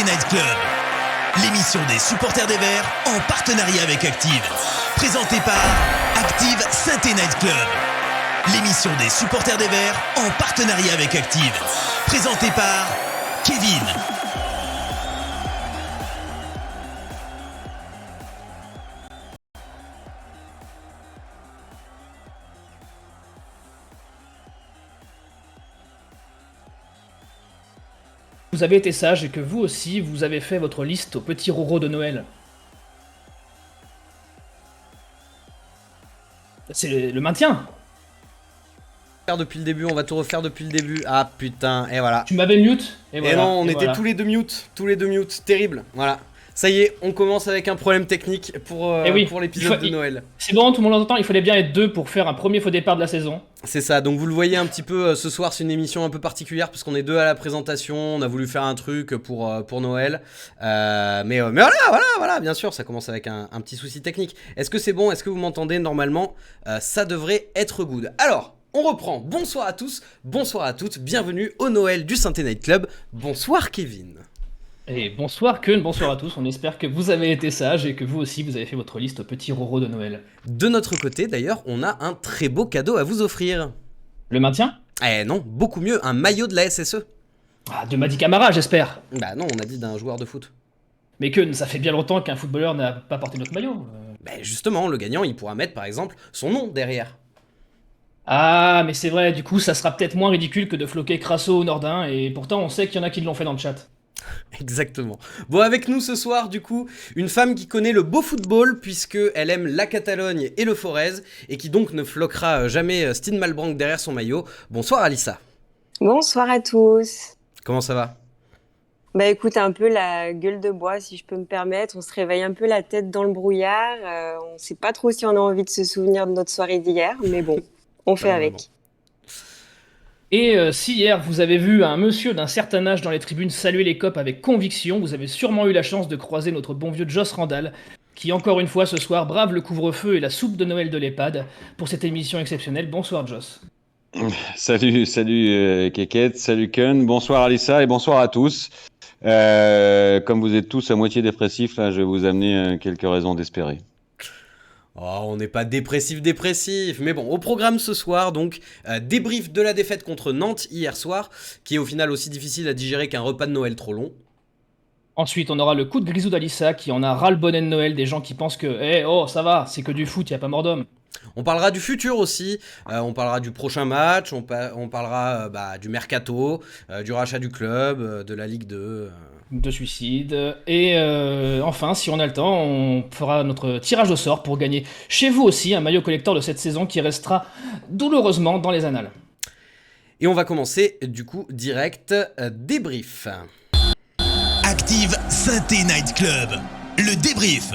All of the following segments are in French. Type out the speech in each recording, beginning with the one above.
Night Club, l'émission des supporters des Verts en partenariat avec Active. Présentée par Active Saint-Étienne Night Club. L'émission des supporters des Verts en partenariat avec Active. Présentée par Kevin. Vous avez été sage et que vous aussi, vous avez fait votre liste au petit Roro de Noël. C'est le maintien. Depuis le début, on va tout refaire depuis le début. Ah putain, et voilà. Tu m'avais mute. Et non, on était tous les deux mute, terrible. Voilà. Ça y est, on commence avec un problème technique pour l'épisode de Noël. C'est bon, tout le monde l'entend, il fallait bien être deux pour faire un premier faux départ de la saison. C'est ça, donc vous le voyez un petit peu ce soir, c'est une émission un peu particulière parce qu'on est deux à la présentation, on a voulu faire un truc pour Noël. Mais voilà, bien sûr, ça commence avec un petit souci technique. Est-ce que c'est bon? Est-ce que vous m'entendez normalement? Ça devrait être good. Alors, on reprend. Bonsoir à tous, bonsoir à toutes, bienvenue au Noël du Saint-Étienne Night Club. Bonsoir Kevin. Et bonsoir Keun, bonsoir à tous, on espère que vous avez été sages et que vous aussi vous avez fait votre liste au petit Roro de Noël. De notre côté d'ailleurs, on a un très beau cadeau à vous offrir. Le maintien? Eh non, beaucoup mieux, un maillot de la SSE. Ah, de Madi Camara j'espère. Bah non, on a dit d'un joueur de foot. Mais Keun, ça fait bien longtemps qu'un footballeur n'a pas porté notre maillot. Bah justement, le gagnant il pourra mettre par exemple son nom derrière. Ah, mais c'est vrai, du coup ça sera peut-être moins ridicule que de floquer Crasso ou Nordin, et pourtant on sait qu'il y en a qui l'ont fait dans le chat. Exactement. Bon, avec nous ce soir, du coup, une femme qui connaît le beau football, puisqu'elle aime la Catalogne et le Forez, et qui donc ne floquera jamais Stine Malbranck derrière son maillot. Bonsoir Alissa. Bonsoir à tous. Comment ça va? Bah écoute, un peu la gueule de bois si je peux me permettre. On se réveille un peu la tête dans le brouillard. On sait pas trop si on a envie de se souvenir de notre soirée d'hier, mais bon, on fait avec. Et si hier vous avez vu un monsieur d'un certain âge dans les tribunes saluer les copes avec conviction, vous avez sûrement eu la chance de croiser notre bon vieux Joss Randall, qui encore une fois ce soir brave le couvre-feu et la soupe de Noël de l'EHPAD pour cette émission exceptionnelle. Bonsoir Joss. Salut Keket, salut Kun, bonsoir Alissa et bonsoir à tous. Comme vous êtes tous à moitié dépressifs, là, je vais vous amener quelques raisons d'espérer. Oh, on n'est pas dépressif, mais bon, au programme ce soir, donc, débrief de la défaite contre Nantes hier soir, qui est au final aussi difficile à digérer qu'un repas de Noël trop long. Ensuite, on aura le coup de grisou d'Alissa qui en a ras le bonnet de Noël des gens qui pensent que oh ça va, c'est que du foot, y a pas mort d'homme. On parlera du futur aussi, on parlera du prochain match, on parlera du mercato, du rachat du club, de la Ligue 2... de suicide. Et enfin, si on a le temps, on fera notre tirage au sort pour gagner chez vous aussi un maillot collector de cette saison qui restera douloureusement dans les annales. Et on va commencer du coup direct débrief. Active Saint-Étienne Night Club, le débrief.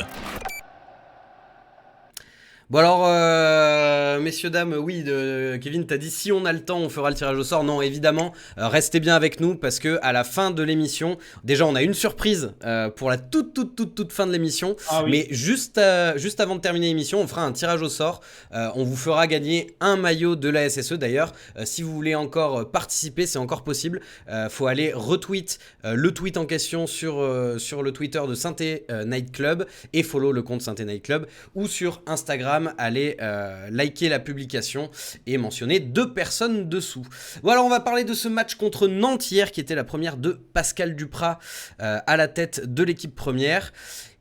Bon alors, messieurs, dames, oui, Kevin, t'as dit si on a le temps, on fera le tirage au sort. Non, évidemment, restez bien avec nous parce que à la fin de l'émission, déjà on a une surprise pour la toute fin de l'émission. Ah oui. Mais juste avant de terminer l'émission, on fera un tirage au sort. On vous fera gagner un maillot de la SSE. D'ailleurs, si vous voulez encore participer, c'est encore possible. Faut aller retweet le tweet en question sur le Twitter de Saint-Étienne Night Club et follow le compte Saint-Étienne Night Club ou sur Instagram. Allez liker la publication et mentionner 2 personnes dessous. Bon alors on va parler de ce match contre Nantes hier qui était la première de Pascal Duprat à la tête de l'équipe première.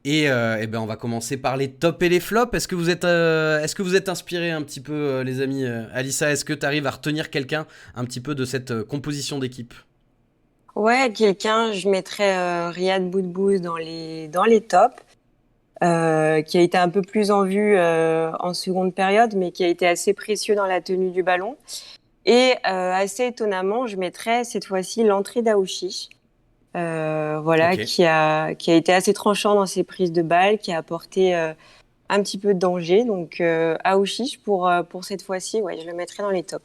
Et on va commencer par les tops et les flops. Est-ce que vous êtes inspirés un petit peu les amis? Alissa, est-ce que tu arrives à retenir quelqu'un un petit peu de cette composition d'équipe? Ouais, quelqu'un, je mettrais Riyad Boudbouz dans les tops. Qui a été un peu plus en vue en seconde période, mais qui a été assez précieux dans la tenue du ballon. Et assez étonnamment, je mettrais cette fois-ci l'entrée d'Aouchiche, okay. qui a été assez tranchant dans ses prises de balles, qui a apporté un petit peu de danger. Donc Aouchiche pour cette fois-ci, ouais, je le mettrais dans les tops.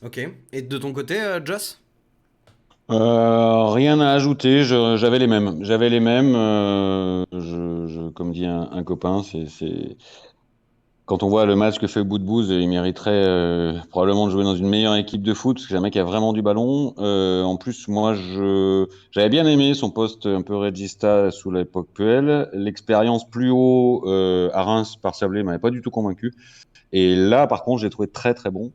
Ok. Et de ton côté, Joss? Rien à ajouter, j'avais les mêmes. Comme dit un copain, quand on voit le match que fait Boudbouz, il mériterait probablement de jouer dans une meilleure équipe de foot, parce que c'est un mec qui a vraiment du ballon. En plus, moi, j'avais bien aimé son poste un peu regista sous l'époque Puel. L'expérience plus haut à Reims par Sablé m'avait pas du tout convaincu. Et là, par contre, j'ai trouvé très très bon.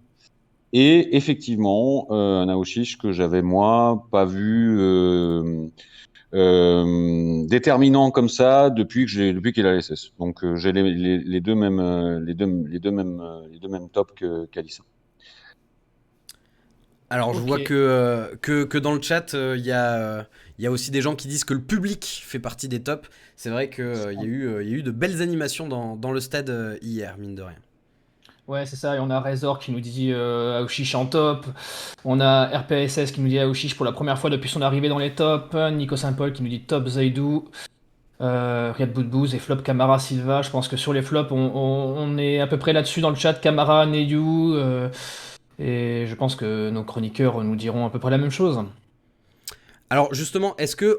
Et effectivement, un Aouchiche que j'avais moi pas vu déterminant comme ça depuis qu'il a l'SS. Donc j'ai les deux mêmes tops qu'Alissa. Alors, je Ok. vois que dans le chat, il y a aussi des gens qui disent que le public fait partie des tops. C'est vrai qu'il y a eu de belles animations dans le stade hier, mine de rien. Ouais, c'est ça. Et on a Razor qui nous dit Aouchiche en top. On a RPSS qui nous dit Aouchiche pour la première fois depuis son arrivée dans les tops. Nico Saint-Paul qui nous dit top Zaidou. Riyad Boudbouz et flop Camara Silva. Je pense que sur les flops, on est à peu près là-dessus dans le chat. Camara, Neyou. Et je pense que nos chroniqueurs nous diront à peu près la même chose. Alors justement, est-ce que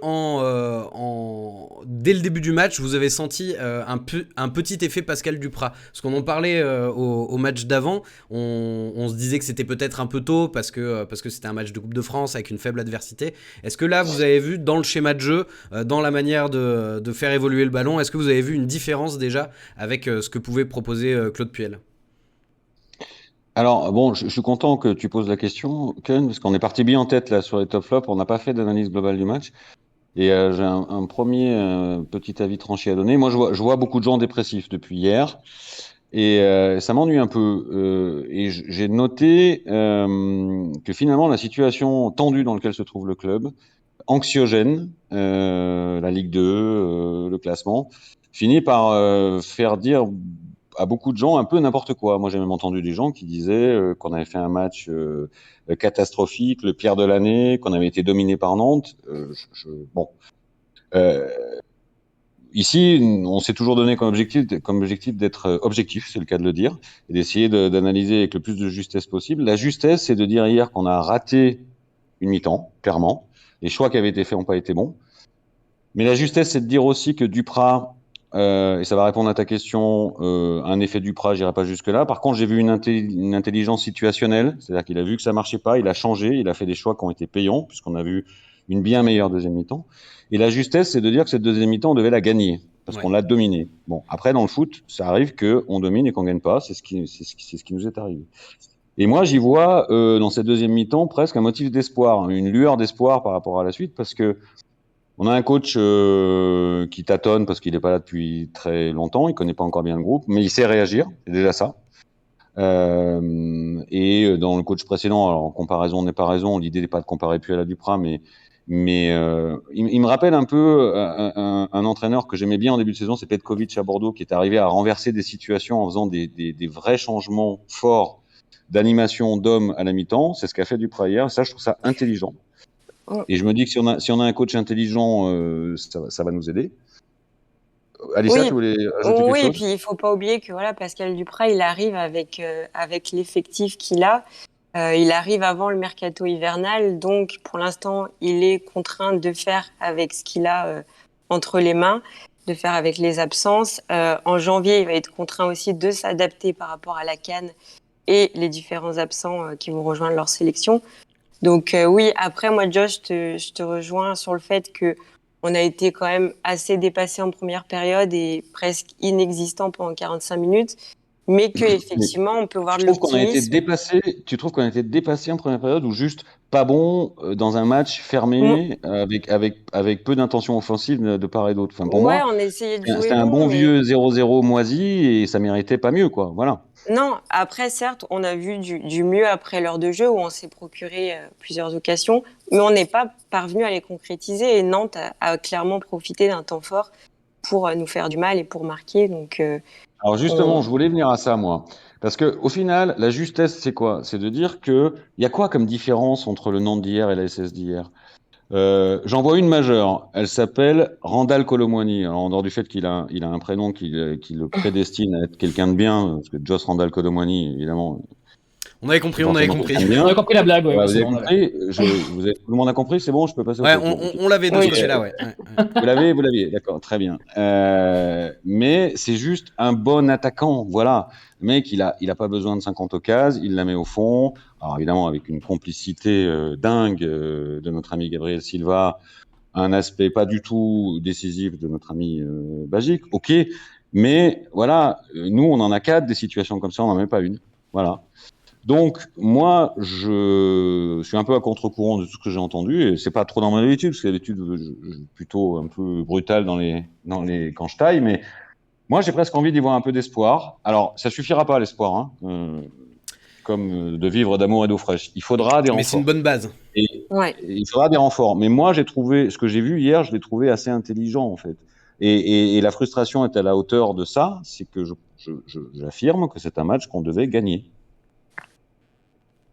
dès le début du match, vous avez senti un petit effet Pascal Duprat? Parce qu'on en parlait au match d'avant, on se disait que c'était peut-être un peu tôt parce que c'était un match de Coupe de France avec une faible adversité. Est-ce que là, vous avez vu dans le schéma de jeu, dans la manière de faire évoluer le ballon, est-ce que vous avez vu une différence déjà avec ce que pouvait proposer Claude Puel? Alors bon, je suis content que tu poses la question, Ken, parce qu'on est parti bien en tête là sur les top flops. On n'a pas fait d'analyse globale du match. Et j'ai un premier petit avis tranché à donner. Moi, je vois beaucoup de gens dépressifs depuis hier. Et ça m'ennuie un peu. Et j'ai noté que finalement, la situation tendue dans laquelle se trouve le club, anxiogène, la Ligue 2, le classement, finit par faire dire à beaucoup de gens un peu n'importe quoi. Moi, j'ai même entendu des gens qui disaient qu'on avait fait un match catastrophique, le pire de l'année, qu'on avait été dominé par Nantes. Bon. Euh, Ici, on s'est toujours donné comme objectif d'être objectif, c'est le cas de le dire, et d'essayer d'analyser avec le plus de justesse possible. La justesse, c'est de dire hier qu'on a raté une mi-temps, clairement. Les choix qui avaient été faits n'ont pas été bons. Mais la justesse, c'est de dire aussi que Duprat, et ça va répondre à ta question, un effet Duprat, j'irai pas jusque-là. Par contre, j'ai vu une intelligence situationnelle, c'est-à-dire qu'il a vu que ça marchait pas, il a changé, il a fait des choix qui ont été payants, puisqu'on a vu une bien meilleure deuxième mi-temps. Et la justesse, c'est de dire que cette deuxième mi-temps, on devait la gagner, parce Ouais. qu'on l'a dominée. Bon, après, dans le foot, ça arrive qu'on domine et qu'on gagne pas, c'est ce qui nous est arrivé. Et moi, j'y vois dans cette deuxième mi-temps presque un motif d'espoir, une lueur d'espoir par rapport à la suite, parce que on a un coach qui tâtonne parce qu'il n'est pas là depuis très longtemps, il connaît pas encore bien le groupe, mais il sait réagir, c'est déjà ça. Et dans le coach précédent, alors en comparaison n'est pas raison, l'idée n'est pas de comparer Puel à Duprat, mais il me rappelle un peu un entraîneur que j'aimais bien en début de saison, c'est Petkovic à Bordeaux, qui est arrivé à renverser des situations en faisant des vrais changements forts d'animation d'hommes à la mi-temps. C'est ce qu'a fait Duprat hier. Ça, je trouve ça intelligent. Et je me dis que si on a un coach intelligent, ça va nous aider. Alissa, Oui. tu voulais ajouter quelque Oui, et chose? puis il faut pas oublier que voilà, Pascal Duprat, il arrive avec l'effectif qu'il a. Il arrive avant le mercato hivernal, donc pour l'instant, il est contraint de faire avec ce qu'il a entre les mains, de faire avec les absences. En janvier, il va être contraint aussi de s'adapter par rapport à la CAN et les différents absents qui vont rejoindre leur sélection. Donc oui, après moi, Josh, je te rejoins sur le fait que on a été quand même assez dépassé en première période et presque inexistant pendant 45 minutes, mais que effectivement, on peut voir de Tu trouves qu'on a été l'optimisme. dépassé, tu trouves qu'on a été dépassé en première période ou juste pas bon dans un match fermé avec peu d'intention offensive de part et d'autre? Enfin, pour Ouais, moi, on essayait de jouer c'était un bon, bon mais vieux 0-0 moisi et ça méritait pas mieux, quoi. Voilà. non. Après, certes, on a vu du mieux après l'heure de jeu où on s'est procuré plusieurs occasions, mais on n'est pas parvenu à les concrétiser et Nantes a clairement profité d'un temps fort pour nous faire du mal et pour marquer. Donc, Alors justement, on... je voulais venir à ça, moi. Parce que au final, la justesse, c'est quoi? C'est de dire que il y a quoi comme différence entre le Nantes d'hier et la SS d'hier? J'en vois une majeure. Elle s'appelle Randall Colomwani. Alors, en dehors du fait il a un prénom qui le prédestine à être quelqu'un de bien, parce que Joss Randall Colomwani, évidemment, On avait compris, on avait compris. On a compris la blague, ouais. Ouais, c'est vous bon, avez compris tout le monde a compris, c'est bon, je peux passer au Ouais, prochain. on l'avait de Oui. ce côté-là, ouais. Vous l'aviez, d'accord, très bien. Mais c'est juste un bon attaquant, voilà. Le mec, il a pas besoin de 50 occasions, il la met au fond. Alors évidemment, avec une complicité dingue de notre ami Gabriel Silva, un aspect pas du tout décisif de notre ami Bagic, ok. Mais voilà, nous, on en a 4 des situations comme ça, on n'en a même pas une. Voilà. Donc, moi, je suis un peu à contre-courant de tout ce que j'ai entendu, et c'est pas trop dans mon habitude, parce que d'habitude, je suis plutôt un peu brutal quand je taille, mais moi, j'ai presque envie d'y voir un peu d'espoir. Alors, ça suffira pas, l'espoir, hein, comme de vivre d'amour et d'eau fraîche. Il faudra des Mais c'est renforts. une bonne base. Et Ouais. il faudra des renforts. Mais moi, j'ai trouvé, ce que j'ai vu hier, je l'ai trouvé assez intelligent, en fait. Et la frustration est à la hauteur de ça, c'est que j'affirme que c'est un match qu'on devait gagner.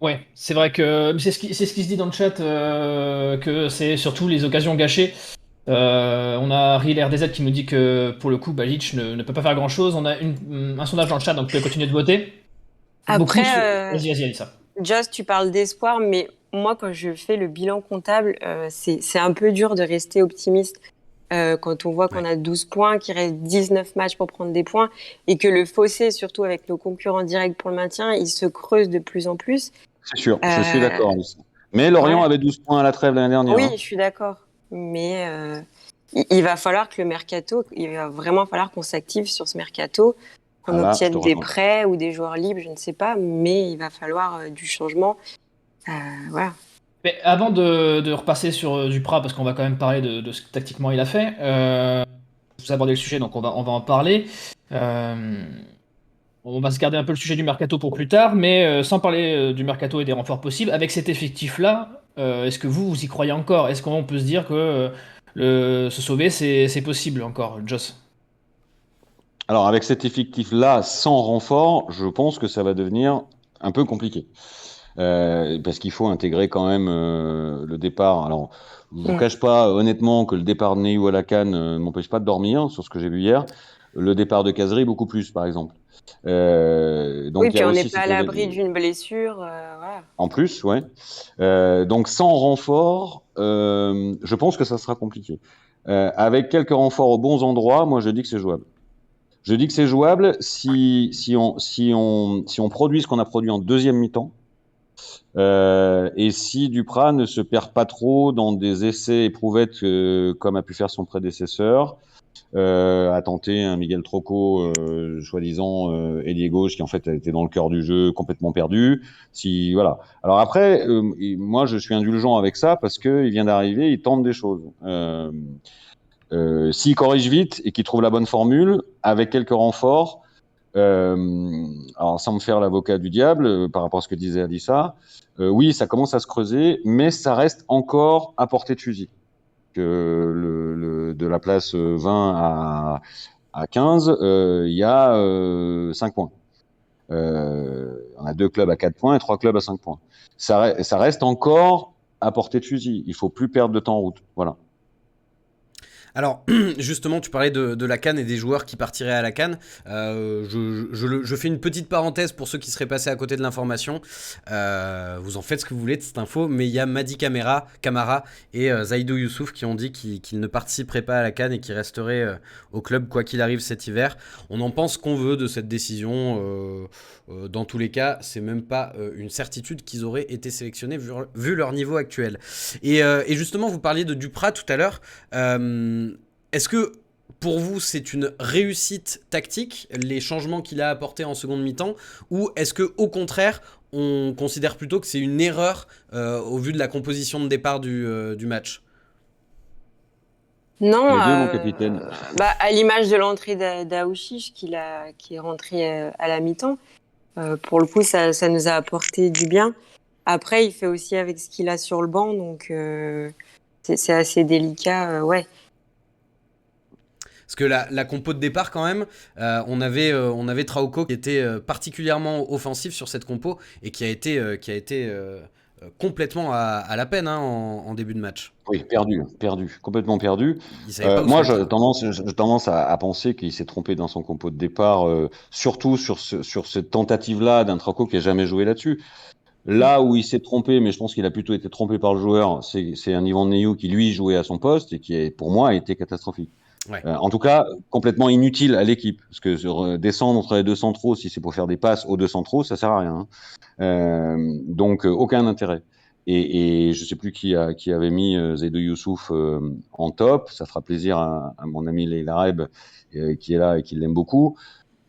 Ouais, c'est vrai que c'est ce qui se dit dans le chat, que c'est surtout les occasions gâchées. On a Riel RDZ qui nous dit que pour le coup, Balic ne peut pas faire grand-chose. On a un sondage dans le chat, donc vous pouvez continuer de voter. Après, Vas-y, Alissa. Just, tu parles d'espoir, mais moi, quand je fais le bilan comptable, c'est un peu dur de rester optimiste quand on voit qu'on a 12 points, qu'il reste 19 matchs pour prendre des points, et que le fossé, surtout avec nos concurrents directs pour le maintien, il se creuse de plus en plus. C'est sûr, je suis d'accord. Mais Lorient avait 12 points à la trêve l'année dernière. Oui, hein. je suis d'accord. Mais il va falloir que le mercato, il va vraiment falloir qu'on s'active sur ce mercato, qu'on Ah là, obtienne je te des rejoins. prêts ou des joueurs libres, je ne sais pas, mais il va falloir du changement. Voilà. Mais avant de repasser sur Duprat, parce qu'on va quand même parler de ce que tactiquement il a fait, vous abordez le sujet, donc on va en parler. On va se garder un peu le sujet du mercato pour plus tard, mais sans parler du mercato et des renforts possibles, avec cet effectif-là, est-ce que vous y croyez encore? Est-ce qu'on peut se dire que se sauver, c'est possible encore, Joss? Alors, avec cet effectif-là, sans renfort, je pense que ça va devenir un peu compliqué. Parce qu'il faut intégrer quand même le départ. Alors, je ne vous cache pas honnêtement que le départ de Neyou à la CAN ne m'empêche pas de dormir sur ce que j'ai vu hier. Le départ de Cazerie, beaucoup plus, par exemple. Donc, Oui, il y puis a on aussi n'est pas à l'abri d'une blessure. Voilà. En plus, ouais. Donc sans renfort, je pense que ça sera compliqué. Avec quelques renforts aux bons endroits, moi je dis que c'est jouable. Je dis que c'est jouable si on produit ce qu'on a produit en deuxième mi-temps, et si Duprat ne se perd pas trop dans des essais éprouvettes comme a pu faire son prédécesseur, a tenté un Miguel Troco, soi-disant ailier gauche, qui en fait était dans le cœur du jeu, complètement perdu. Si voilà. Alors après, moi je suis indulgent avec ça parce que il vient d'arriver, il tente des choses. S'il corrige vite et qu'il trouve la bonne formule avec quelques renforts, alors sans me faire l'avocat du diable par rapport à ce que disait Alissa, oui, ça commence à se creuser, mais ça reste encore à portée de fusil. Que de la place 20 à 15, il y a 5 points. On a 2 clubs à 4 points et 3 clubs à 5 points. Ça reste encore à portée de fusil. Il faut plus perdre de temps en route. Voilà. Alors, justement, tu parlais de la CAN et des joueurs qui partiraient à la CAN. Je fais une petite parenthèse pour ceux qui seraient passés à côté de l'information. Vous en faites ce que vous voulez de cette info, mais il y a Madi Camara et Zaidou Youssouf qui ont dit qu'ils ne participeraient pas à la CAN et qu'ils resteraient au club quoi qu'il arrive cet hiver. On en pense qu'on veut de cette décision. Dans tous les cas, c'est même pas une certitude qu'ils auraient été sélectionnés vu leur niveau actuel. Et justement, vous parliez de Duprat tout à l'heure. Est-ce que pour vous c'est une réussite tactique, les changements qu'il a apportés en seconde mi-temps, ou est-ce que au contraire on considère plutôt que c'est une erreur au vu de la composition de départ du match? Non, Les deux, mon capitaine. à l'image de l'entrée d'Aouchiche qui est rentré à la mi-temps, pour le coup ça nous a apporté du bien. Après, il fait aussi avec ce qu'il a sur le banc, donc c'est assez délicat, ouais. Parce que la compo de départ quand même, on avait Trauco qui était particulièrement offensif sur cette compo et qui a été complètement à la peine en début de match. Oui, perdu, complètement perdu. Il savait pas où Moi, se mettre. j'ai tendance à penser qu'il s'est trompé dans son compo de départ, surtout sur cette tentative-là d'un Trauco qui n'a jamais joué là-dessus. Là où il s'est trompé, mais je pense qu'il a plutôt été trompé par le joueur, c'est un Yvan Neyou qui, lui, jouait à son poste et qui, pour moi, a été catastrophique. Ouais. En tout cas, complètement inutile à l'équipe. Parce que descendre entre les deux centraux, si c'est pour faire des passes aux deux centraux, ça sert à rien. Donc, aucun intérêt. Et je sais plus qui avait mis Zaidou Youssouf en top. Ça fera plaisir à mon ami Leila Reb, qui est là et qui l'aime beaucoup.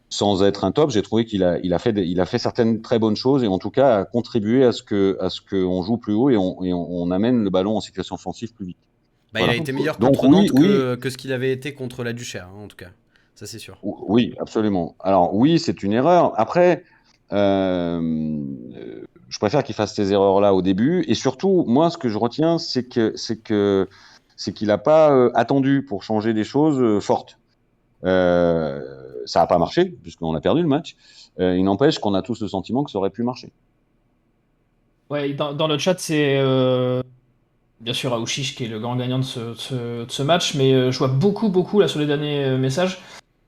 Sans être un top, j'ai trouvé qu'il a fait certaines très bonnes choses et en tout cas a contribué à ce que on joue plus haut et on amène le ballon en situation offensive plus vite. Bah, Voilà. il a été meilleur Donc contre oui, Nantes que ce qu'il avait été contre la Duchère, en tout cas. Ça, c'est sûr. oui, absolument. Alors oui, c'est une erreur. Après, je préfère qu'il fasse ces erreurs-là au début. Et surtout, moi, ce que je retiens, c'est qu'il n'a pas attendu pour changer des choses fortes. Ça n'a pas marché, puisqu'on a perdu le match. Il n'empêche qu'on a tous le sentiment que ça aurait pu marcher. Ouais, dans le chat, c'est bien sûr Aouchiche qui est le grand gagnant de ce match, mais je vois beaucoup là sur les derniers messages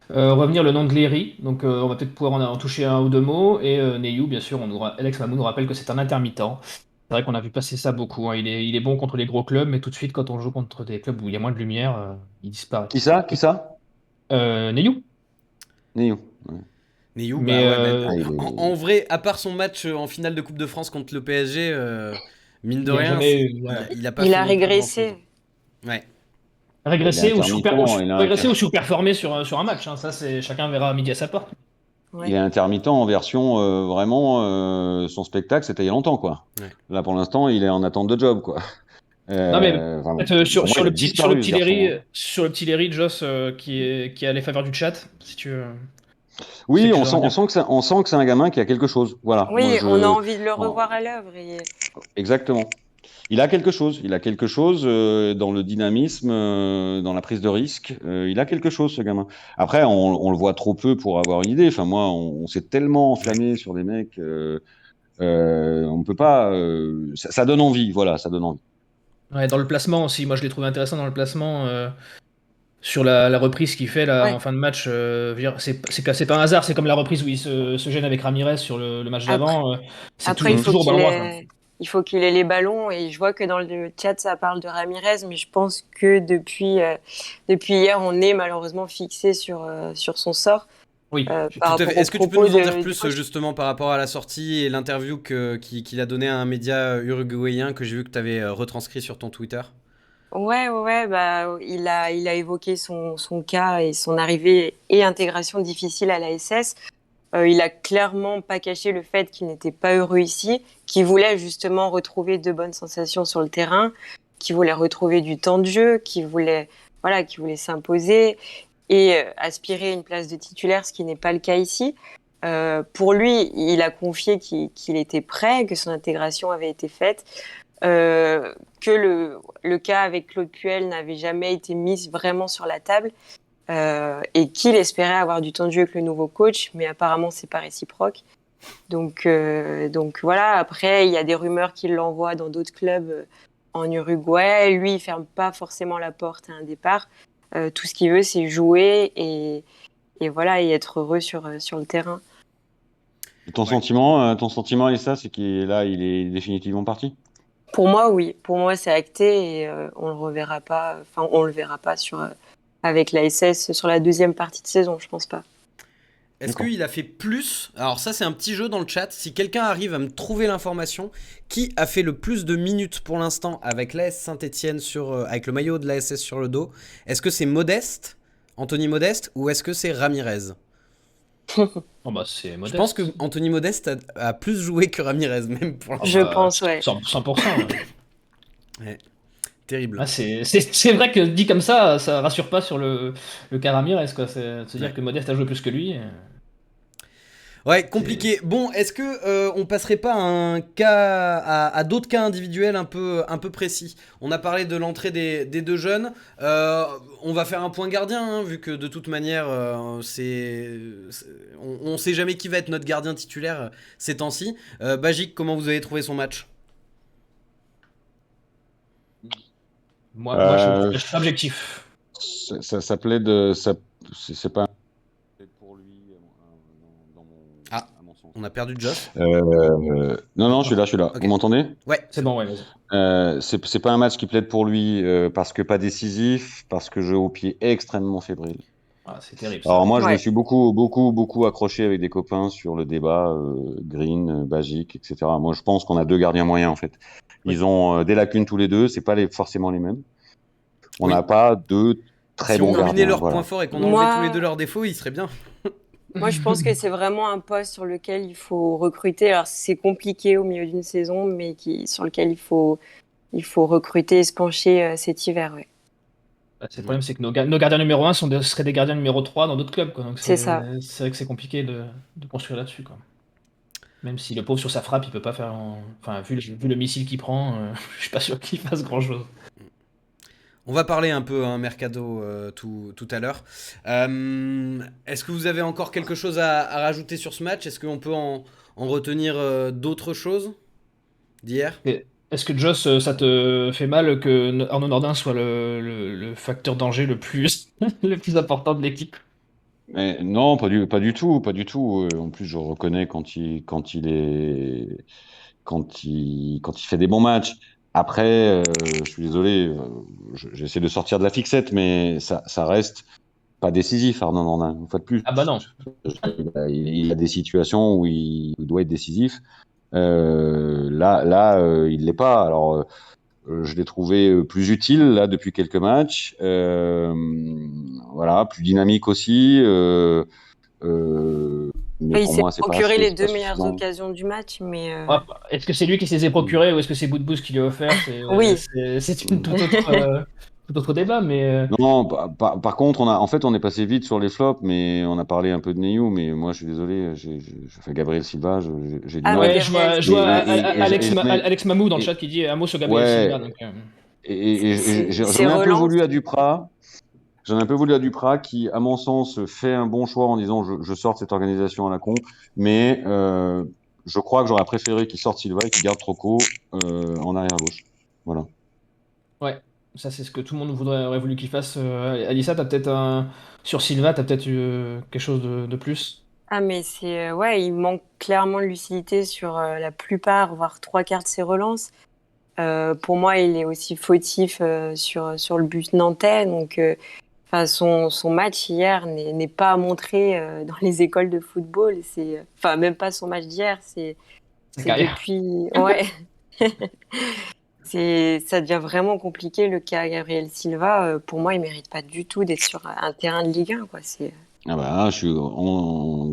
revenir le nom de Léry, donc on va peut-être pouvoir en toucher un ou deux mots, et Neyou, bien sûr, Alex Mamou nous rappelle que c'est un intermittent. C'est vrai qu'on a vu passer ça beaucoup, hein. Il est bon contre les gros clubs, mais tout de suite, quand on joue contre des clubs où il y a moins de lumière, il disparaît. Qui ça Neyou. Neyou. Ouais. Neyou, Mais bah ouais, Ah, en vrai, à part son match en finale de Coupe de France contre le PSG, mine de il a rien, jamais voilà, il a pas Il fait a non plus régressé. grand-chose. Ouais. régressé Il est intermittent, régressé ou surperformé sur un match, hein. Ça, c'est chacun verra midi à sa porte. Ouais. il est intermittent en version vraiment son spectacle, c'était il y a longtemps, quoi. Ouais. Là, pour l'instant, il est en attente de job, quoi. Non mais Vraiment, peut-être pour moi, il a disparu, ce garçon, hein. sur le petit Léry, Joss, qui a les faveurs du chat, si tu veux. Oui, Tu veux en dire. on sent que c'est un gamin qui a quelque chose. Voilà. Moi, Oui, on a envie de le bon, revoir à l'œuvre. exactement. Il a quelque chose dans le dynamisme, dans la prise de risque. Il a quelque chose, ce gamin. Après, on le voit trop peu pour avoir une idée. Enfin, moi, on s'est tellement enflammé sur des mecs. On peut pas. Ça donne envie. Voilà, ça donne envie. Ouais, dans le placement aussi, moi je l'ai trouvé intéressant dans le placement sur la reprise qu'il fait là Ouais. en fin de match. Je veux dire, c'est pas un hasard, c'est comme la reprise où il se gêne avec Ramirez sur le match Après, d'avant. C'est après, toujours au ballon droit, quoi. il faut qu'il ait les ballons. Et je vois que dans le chat, ça parle de Ramirez, mais je pense que depuis hier, on est malheureusement fixé sur son sort. Oui. Par Tout à fait. rapport aux Est-ce que tu peux propos nous en dire du plus coach. justement par rapport à la sortie et l'interview qu'il a donné à un média uruguayen que j'ai vu que tu avais retranscrit sur ton Twitter? Ouais, bah, il a évoqué son cas et son arrivée et intégration difficile à la SS. Il a clairement pas caché le fait qu'il n'était pas heureux ici, qu'il voulait justement retrouver de bonnes sensations sur le terrain, qu'il voulait retrouver du temps de jeu, qu'il voulait s'imposer et aspirer une place de titulaire, ce qui n'est pas le cas ici. Pour lui, il a confié qu'il était prêt, que son intégration avait été faite. Que le cas avec Claude Puel n'avait jamais été mis vraiment sur la table et qu'il espérait avoir du temps de jeu avec le nouveau coach, mais apparemment c'est pas réciproque. Donc voilà, après il y a des rumeurs qu'il l'envoie dans d'autres clubs en Uruguay. Lui, il ferme pas forcément la porte à un départ. Tout ce qu'il veut, c'est jouer et voilà, et être heureux sur le terrain. Ton sentiment, Elsa, c'est qu'il il est définitivement parti? Pour moi, oui. Pour moi, c'est acté et on le verra pas avec la SS sur la deuxième partie de saison, je pense pas. Est-ce D'accord. qu'il a fait plus? Alors ça, c'est un petit jeu dans le chat. Si quelqu'un arrive à me trouver l'information, qui a fait le plus de minutes pour l'instant avec l'AS Saint-Etienne avec le maillot de l'ASS sur le dos? Est-ce que c'est Modeste, Anthony Modeste, ou est-ce que c'est Ramirez? Oh bah c'est Je modeste. pense que Anthony Modeste a plus joué que Ramirez, même pour l'instant. Je pense, ouais. 100%. Ouais. Ouais. Terrible. Ah, c'est vrai que dit comme ça rassure pas sur le cas Ramirez, quoi. C'est de se dire Ouais. que Modeste a joué plus que lui. Ouais, compliqué. Bon, est-ce que on passerait pas à d'autres cas individuels un peu précis? On a parlé de l'entrée des deux jeunes. On va faire un point gardien, hein, vu que de toute manière, on sait jamais qui va être notre gardien titulaire ces temps-ci. Bagic, comment vous avez trouvé son match? Moi, Euh, je suis pas objectif. ça plaide, c'est pas un pour lui, Ah, à mon sens. on a perdu Joss. Non, je suis là. Ok. Vous m'entendez? Ouais, C'est bon, ouais, vas-y. C'est pas un match qui plaide pour lui parce que pas décisif, parce que jeu au pied extrêmement fébrile. Ah, c'est terrible ça. Alors moi, je me Ouais. suis beaucoup accroché avec des copains sur le débat Green, Bagic, etc. Moi, je pense qu'on a deux gardiens moyens en fait. Oui. Ils ont des lacunes tous les deux, c'est pas forcément les mêmes. On n'a oui. pas deux très Si on bons combinait gardiens, leurs points voilà. forts et qu'on enlevait tous les deux Moi, leurs défauts, il serait bien. moi, je pense que c'est vraiment un poste sur lequel il faut recruter. Alors, c'est compliqué au milieu d'une saison, mais sur lequel il faut recruter et se pencher cet hiver. Ouais. Le problème, c'est que nos gardiens numéro 1 seraient des gardiens numéro 3 dans d'autres clubs, quoi. Donc C'est ça. c'est vrai que c'est compliqué de construire là-dessus, quoi. Même si le pauvre sur sa frappe, il peut pas faire. Enfin, vu le missile qu'il prend, je suis pas sûr qu'il fasse grand-chose. On va parler un peu mercato tout à l'heure. Est-ce que vous avez encore quelque chose à rajouter sur ce match? Est-ce qu'on peut en retenir d'autres choses d'hier? Est-ce que Joss, ça te fait mal que Arnaud Nordin soit le facteur danger le plus, le plus important de l'équipe? Mais non, pas du tout, pas du tout. En plus, je reconnais quand il fait des bons matchs. Après, je suis désolé, j'essaie de sortir de la fixette, mais ça reste pas décisif, Arnaud Nordin, une fois de plus. Ah bah non. Il a des situations où il doit être décisif. Il l'est pas. Alors, je l'ai trouvé plus utile là depuis quelques matchs. Voilà, plus dynamique aussi. Mais Il pour s'est moi, c'est pas, procuré les c'est pas deux meilleures suffisant. occasions du match, mais Ah, est-ce que c'est lui qui s'est procuré ou est-ce que c'est Boudbouz qui lui a offert? oui. C'est une tout autre débat, mais Non, par contre, on est passé vite sur les flops, mais on a parlé un peu de Neyou, mais moi, je suis désolé, Gabriel Silva, j'ai du Ah oui, mal. ouais, Gabriel. je vois Et j'en ai- Alex Mamou dans le et- chat qui dit un mot sur Gabriel Silva. ouais, Donc, C'est j'en ai un peu relance. voulu à Duprat. J'en ai un peu voulu à Duprat qui, à mon sens, fait un bon choix en disant je sors de cette organisation à la con, mais je crois que j'aurais préféré qu'il sorte Silva et qu'il garde Troco en arrière gauche. Voilà. ouais, ça c'est ce que tout le monde aurait voulu qu'il fasse. Alissa, t'as peut-être sur Silva, t'as peut-être quelque chose de plus? Ah, mais ouais, il manque clairement de lucidité sur la plupart, voire trois quarts de ses relances. Pour moi, il est aussi fautif sur le but nantais. Donc, enfin, son match hier n'est pas à montrer dans les écoles de football. Enfin, même pas son match d'hier. Sa C'est carrière. depuis. Ouais. Ça devient vraiment compliqué le cas Gabriel Silva. Pour moi, il mérite pas du tout d'être sur un terrain de Ligue 1, quoi. Ah bah, je suis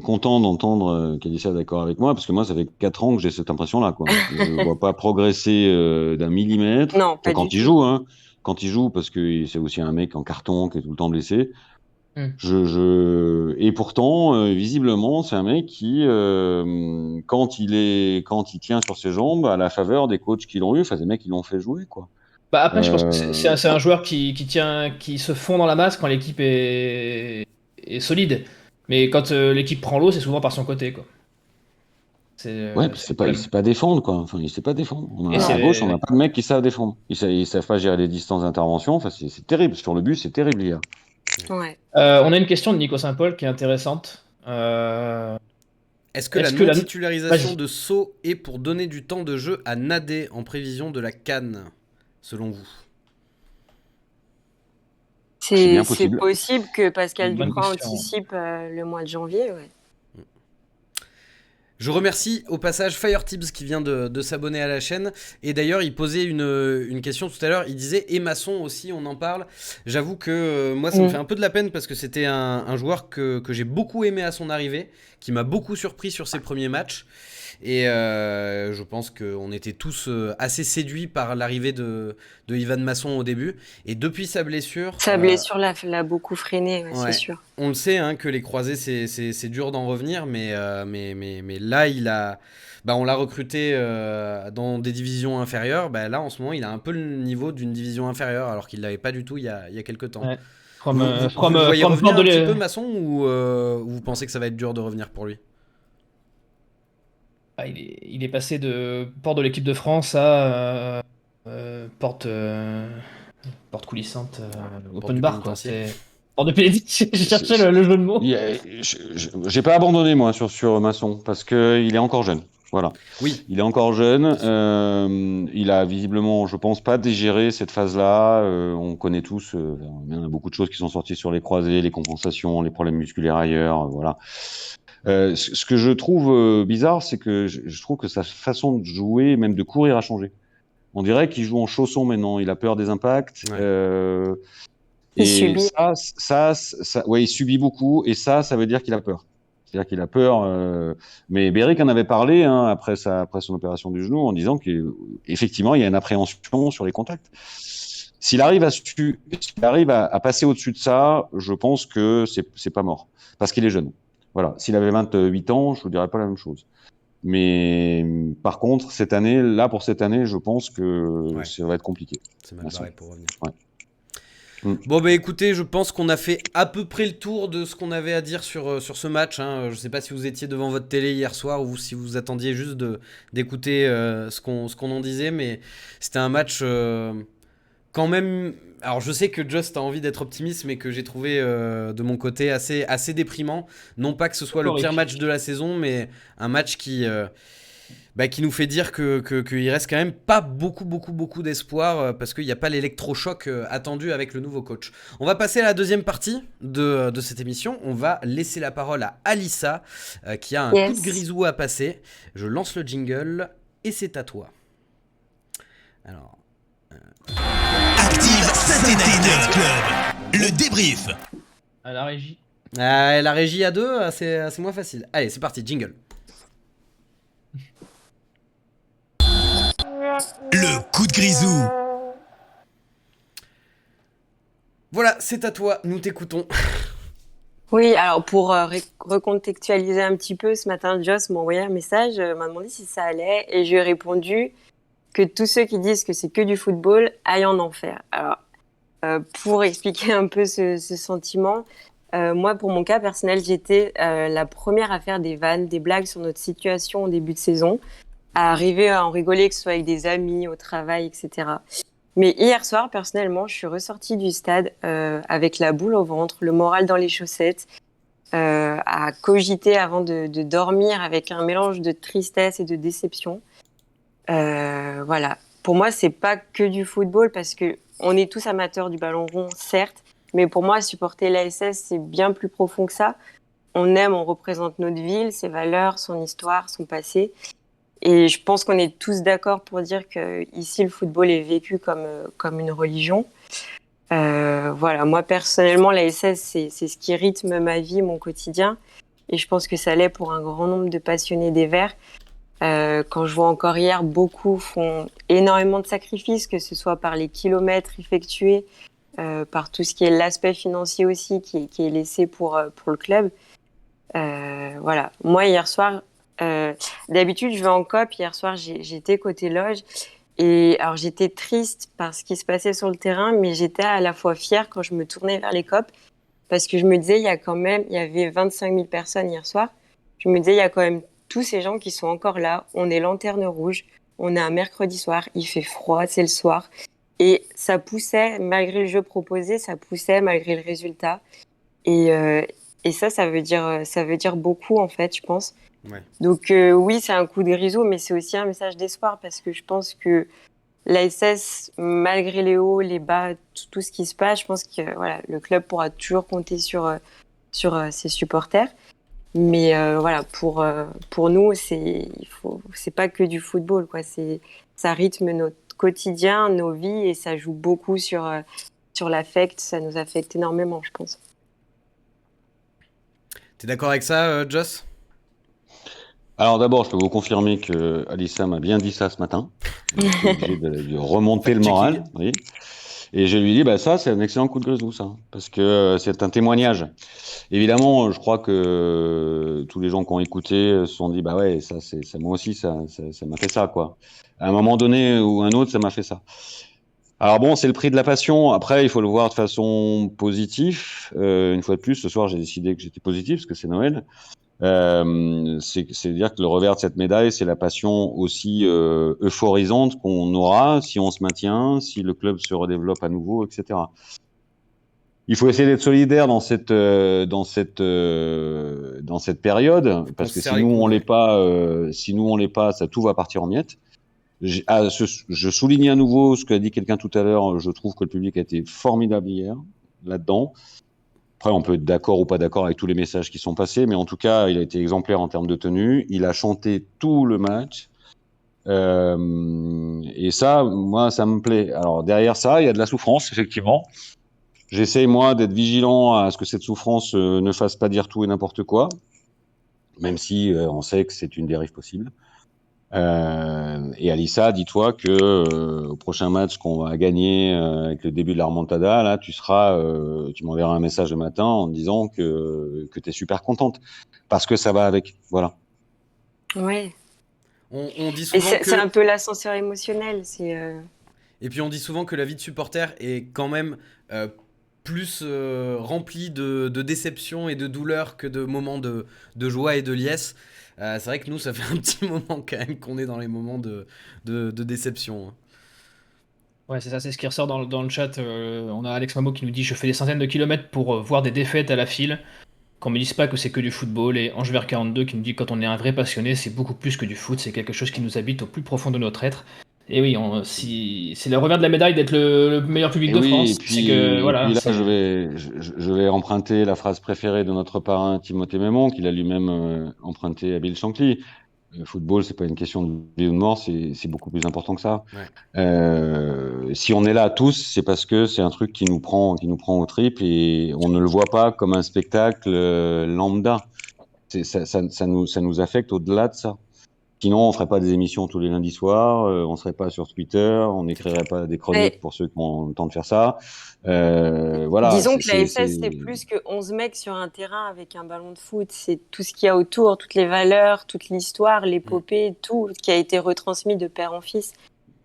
content d'entendre qu'Alissa est d'accord avec moi, parce que moi, ça fait 4 ans que j'ai cette impression-là, quoi. Je ne vois pas progresser d'un millimètre Non, pas du quand il tout. joue, hein. Quand il joue, parce que c'est aussi un mec en carton qui est tout le temps blessé. Hmm. Et pourtant, visiblement, c'est un mec qui, quand il tient sur ses jambes, à la faveur des coachs qui l'ont eu, enfin des mecs qui l'ont fait jouer, quoi. Bah après, je pense que Euh, c'est un joueur qui se fond dans la masse quand l'équipe est solide. Mais quand l'équipe prend l'eau, c'est souvent par son côté, quoi. ouais, puis C'est le il problème. sait pas défendre, quoi. Enfin, il sait pas défendre. Et Non. À gauche, on n'a ouais. pas de mecs qui savent défendre. Ils savent pas gérer les distances d'intervention. Enfin, c'est terrible. Sur le but, c'est terrible hier. Ouais. On a une question de Nico Saint-Paul qui est intéressante. Est-ce que la Est-ce que la... non-titularisation Vas-y. de Sceaux est pour donner du temps de jeu à Nadé en prévision de la CAN, selon vous? C'est bien C'est possible. possible que Pascal Bonne Duprat question. anticipe le mois de janvier. Ouais. Je remercie au passage FireTips qui vient de s'abonner à la chaîne. Et d'ailleurs, il posait une question tout à l'heure. Il disait, et Masson aussi, on en parle. J'avoue que moi, ça me fait un peu de la peine parce que c'était un joueur que j'ai beaucoup aimé à son arrivée, qui m'a beaucoup surpris sur ses premiers matchs. Et je pense qu'on était tous assez séduits par l'arrivée de Ivan Masson au début. Et depuis sa blessure... Sa blessure l'a beaucoup freiné, ouais, ouais. c'est sûr. On le sait, hein, que les croisés, c'est dur d'en revenir, mais là, on l'a recruté dans des divisions inférieures. Bah, là, en ce moment, il a un peu le niveau d'une division inférieure, alors qu'il ne l'avait pas du tout il y a quelques temps. Ouais. Vous le voyez From revenir un Bordelais. petit peu, Masson, ou vous pensez que ça va être dur de revenir pour lui? Ah, il est passé de porte de l'équipe de France à porte porte coulissante, Porte open du bar, quoi. pénitencier. C'est... Porte de pénitencier, je cherchais le jeu de mots. J'ai pas abandonné, moi, sur Masson, parce qu'il est encore jeune. Voilà. Oui, Il est encore jeune. Bien sûr. Il a visiblement, je pense, pas digéré cette phase-là. On connaît tous, il y en a beaucoup de choses qui sont sorties sur les croisés, les compensations, les problèmes musculaires ailleurs. Voilà. Ce que je trouve bizarre, c'est que je trouve que sa façon de jouer, même de courir, a changé. On dirait qu'il joue en chausson maintenant. Il a peur des impacts. Ouais. Il Et subit. ouais, il subit beaucoup. Et ça veut dire qu'il a peur. C'est-à-dire qu'il a peur. Mais Beric en avait parlé après son opération du genou en disant qu'effectivement, il y a une appréhension sur les contacts. S'il arrive à passer au-dessus de ça, je pense que c'est pas mort. Parce qu'il est jeune. Voilà. S'il avait 28 ans, je ne dirais pas la même chose. Mais par contre, pour cette année, je pense que Ouais. ça va être compliqué. C'est mal barré pour revenir. Ouais. Mm. Bon bah écoutez, je pense qu'on a fait à peu près le tour de ce qu'on avait à dire sur ce match. Je sais pas si vous étiez devant votre télé hier soir ou si vous attendiez juste d'écouter ce qu'on en disait, mais c'était un match quand même. Alors je sais que Just a envie d'être optimiste, mais que j'ai trouvé de mon côté assez déprimant. Non pas que ce soit le pire match de la saison, mais un match qui nous fait dire qu'il reste quand même pas beaucoup d'espoir parce qu'il n'y a pas l'électrochoc attendu avec le nouveau coach. On va passer à la deuxième partie de cette émission. On va laisser la parole à Alissa qui a un coup de grisou à passer. Je lance le jingle et c'est à toi. Alors... Active Saturday Club, le débrief. À la régie. La régie à deux, c'est moins facile. Allez, c'est parti, jingle. Le coup de grisou. Voilà, c'est à toi, nous t'écoutons. Oui, alors pour recontextualiser un petit peu, ce matin, Joss m'a envoyé un message, m'a demandé si ça allait, et je lui ai répondu que tous ceux qui disent que c'est que du football aillent en enfer. Alors, pour expliquer un peu ce sentiment, moi, pour mon cas personnel, j'étais la première à faire des vannes, des blagues sur notre situation au début de saison, à arriver à en rigoler, que ce soit avec des amis, au travail, etc. Mais hier soir, personnellement, je suis ressortie du stade avec la boule au ventre, le moral dans les chaussettes, à cogiter avant de dormir avec un mélange de tristesse et de déception. Voilà. Pour moi, c'est pas que du football parce que on est tous amateurs du ballon rond, certes, mais pour moi, supporter l'ASS, c'est bien plus profond que ça. On aime, on représente notre ville, ses valeurs, son histoire, son passé. Et je pense qu'on est tous d'accord pour dire que ici le football est vécu comme une religion. Voilà, moi personnellement, l'ASS, c'est ce qui rythme ma vie, mon quotidien. Et je pense que ça l'est pour un grand nombre de passionnés des Verts. Quand je vois encore hier, beaucoup font énormément de sacrifices, que ce soit par les kilomètres effectués, par tout ce qui est l'aspect financier aussi, qui est laissé pour le club. Voilà, moi hier soir, d'habitude je vais en COP, hier soir j'étais côté loge, et alors j'étais triste par ce qui se passait sur le terrain, mais j'étais à la fois fière quand je me tournais vers les COP, parce que je me disais, il y avait 25 000 personnes hier soir, je me disais, il y a quand même tous ces gens qui sont encore là, on est lanterne rouge, on est un mercredi soir, il fait froid, c'est le soir, et ça poussait, malgré le jeu proposé, ça poussait malgré le résultat, et ça veut dire beaucoup en fait, je pense. Ouais. Donc oui, c'est un coup de grisou, mais c'est aussi un message d'espoir parce que je pense que l'ASS, malgré les hauts, les bas, tout ce qui se passe, je pense que voilà, le club pourra toujours compter sur ses supporters. Mais voilà, pour nous, c'est pas que du football, quoi. Ça rythme notre quotidien, nos vies, et ça joue beaucoup sur l'affect. Ça nous affecte énormément, je pense. T'es d'accord avec ça, Joss ? Alors d'abord, je peux vous confirmer que Alissa m'a bien dit ça ce matin. Je suis obligé de remonter le moral. Oui. Et je lui dis, ça, c'est un excellent coup de grisou, ça. Parce que c'est un témoignage. Évidemment, je crois que tous les gens qui ont écouté se sont dit, ouais, ça, moi aussi, ça m'a fait ça, quoi. À un moment donné ou un autre, ça m'a fait ça. Alors bon, c'est le prix de la passion. Après, il faut le voir de façon positive. Une fois de plus, ce soir, j'ai décidé que j'étais positif parce que c'est Noël. C'est-à-dire que le revers de cette médaille, c'est la passion aussi euphorisante qu'on aura si on se maintient, si le club se redéveloppe à nouveau, etc. Il faut essayer d'être solidaire dans cette période, parce que si nous on l'est pas, ça tout va partir en miettes. Je souligne à nouveau ce qu'a dit quelqu'un tout à l'heure. Je trouve que le public a été formidable hier là-dedans. Après, on peut être d'accord ou pas d'accord avec tous les messages qui sont passés, mais en tout cas, il a été exemplaire en termes de tenue. Il a chanté tout le match. Et ça, moi, ça me plaît. Alors, derrière ça, il y a de la souffrance, effectivement. J'essaye, moi, d'être vigilant à ce que cette souffrance ne fasse pas dire tout et n'importe quoi, même si on sait que c'est une dérive possible. Et Alissa, dis-toi que au prochain match qu'on va gagner avec le début de la remontada, là, tu m'enverras un message le matin en me disant que tu es super contente parce que ça va avec. Voilà. Ouais. On dit Et souvent c'est un peu l'ascenseur émotionnel. Et puis on dit souvent que la vie de supporter est quand même plus remplie de déception et de douleur que de moments de joie et de liesse. C'est vrai que nous, ça fait un petit moment quand même qu'on est dans les moments de déception. Hein. Ouais, c'est ça, c'est ce qui ressort dans le chat. On a Alex Mamo qui nous dit: je fais des centaines de kilomètres pour voir des défaites à la file. Qu'on me dise pas que c'est que du football. Et Angevert42 qui nous dit: quand on est un vrai passionné, c'est beaucoup plus que du foot, c'est quelque chose qui nous habite au plus profond de notre être. Et oui, si c'est le revers de la médaille d'être le meilleur public Et de oui, France. et puis, C'est que voilà. là, je vais emprunter la phrase préférée de notre parrain Timothée Mémon, qu'il a lui-même emprunté à Bill Shankly. Le football, c'est pas une question de vie ou de mort, c'est beaucoup plus important que ça. Ouais. Si on est là tous, c'est parce que c'est un truc qui nous prend aux tripes et on ne le voit pas comme un spectacle lambda. Ça nous affecte au-delà de ça. Sinon, on ferait pas des émissions tous les lundis soirs, on serait pas sur Twitter, on n'écrirait pas des chroniques pour ceux qui ont le temps de faire ça. Voilà. Disons que la SS, c'est plus que 11 mecs sur un terrain avec un ballon de foot. C'est tout ce qu'il y a autour, toutes les valeurs, toute l'histoire, l'épopée, tout qui a été retransmis de père en fils.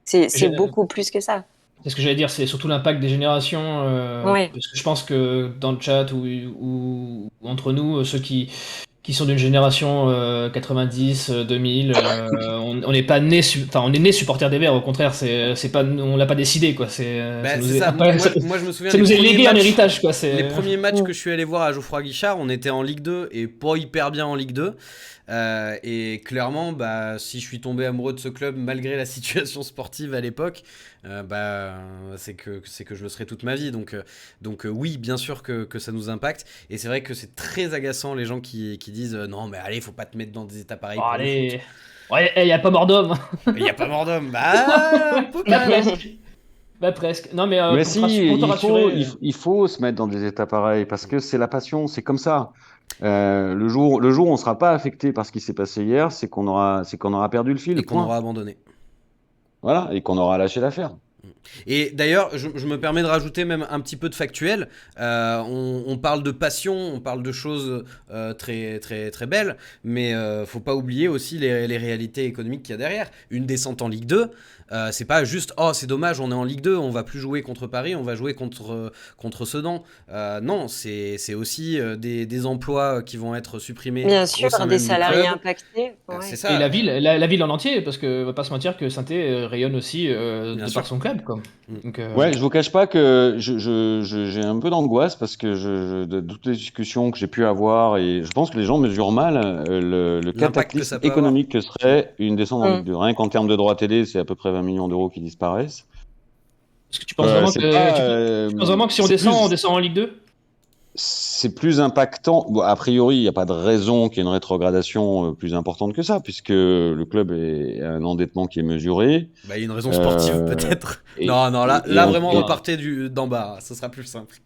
C'est beaucoup plus que ça. C'est ce que j'allais dire, c'est surtout l'impact des générations. Ouais. Parce que je pense que dans le chat ou entre nous, ceux qui sont d'une génération 90, 2000, on n'est pas né, on est né supporter des Verts. Au contraire, c'est pas, on l'a pas décidé quoi. Moi, je me souviens. Ça nous est légué en héritage quoi. Les premiers matchs que je suis allé voir à Geoffroy Guichard, on était en Ligue 2 et pas hyper bien en Ligue 2. Et clairement, si je suis tombé amoureux de ce club malgré la situation sportive à l'époque, c'est que je le serai toute ma vie. Donc oui, bien sûr que ça nous impacte. Et c'est vrai que c'est très agaçant les gens qui disent non, mais allez, faut pas te mettre dans des états pareils. Allez, ouais, y a pas mort d'homme. Y a pas mort d'homme. Presque. Non mais si, il faut se mettre dans des états pareils parce que c'est la passion, c'est comme ça. Le jour où on sera pas affecté par ce qui s'est passé hier, c'est qu'on aura perdu le fil et qu'on aura abandonné. Voilà, et qu'on aura lâché l'affaire. Et d'ailleurs, je me permets de rajouter même un petit peu de factuel. On parle de passion, on parle de choses très, très, très belles, mais faut pas oublier aussi les réalités économiques qu'il y a derrière. Une descente en Ligue 2, c'est pas juste « Oh, c'est dommage, on est en Ligue 2, on va plus jouer contre Paris, on va jouer contre Sedan. » Non, c'est aussi des emplois qui vont être supprimés. Bien sûr, des salariés impactés. Ouais. C'est ça. Et la ville en entier, parce que va pas se mentir que Saint-Étienne rayonne aussi de par son club. Quoi. Donc, ouais, je vous cache pas que j'ai un peu d'angoisse parce que de toutes les discussions que j'ai pu avoir et je pense que les gens mesurent mal le cataclysme économique que serait une descente en Ligue 2. Rien qu'en termes de droits télé, c'est à peu près 20 millions d'euros qui disparaissent. Est-ce que tu penses vraiment tu penses vraiment que si on descend en Ligue 2 ? C'est plus impactant. Bon, a priori, il n'y a pas de raison qu'il y ait une rétrogradation plus importante que ça, puisque le club a un endettement qui est mesuré. Il y a une raison sportive peut-être. Non, là vraiment, on partait d'en bas. Ce sera plus simple.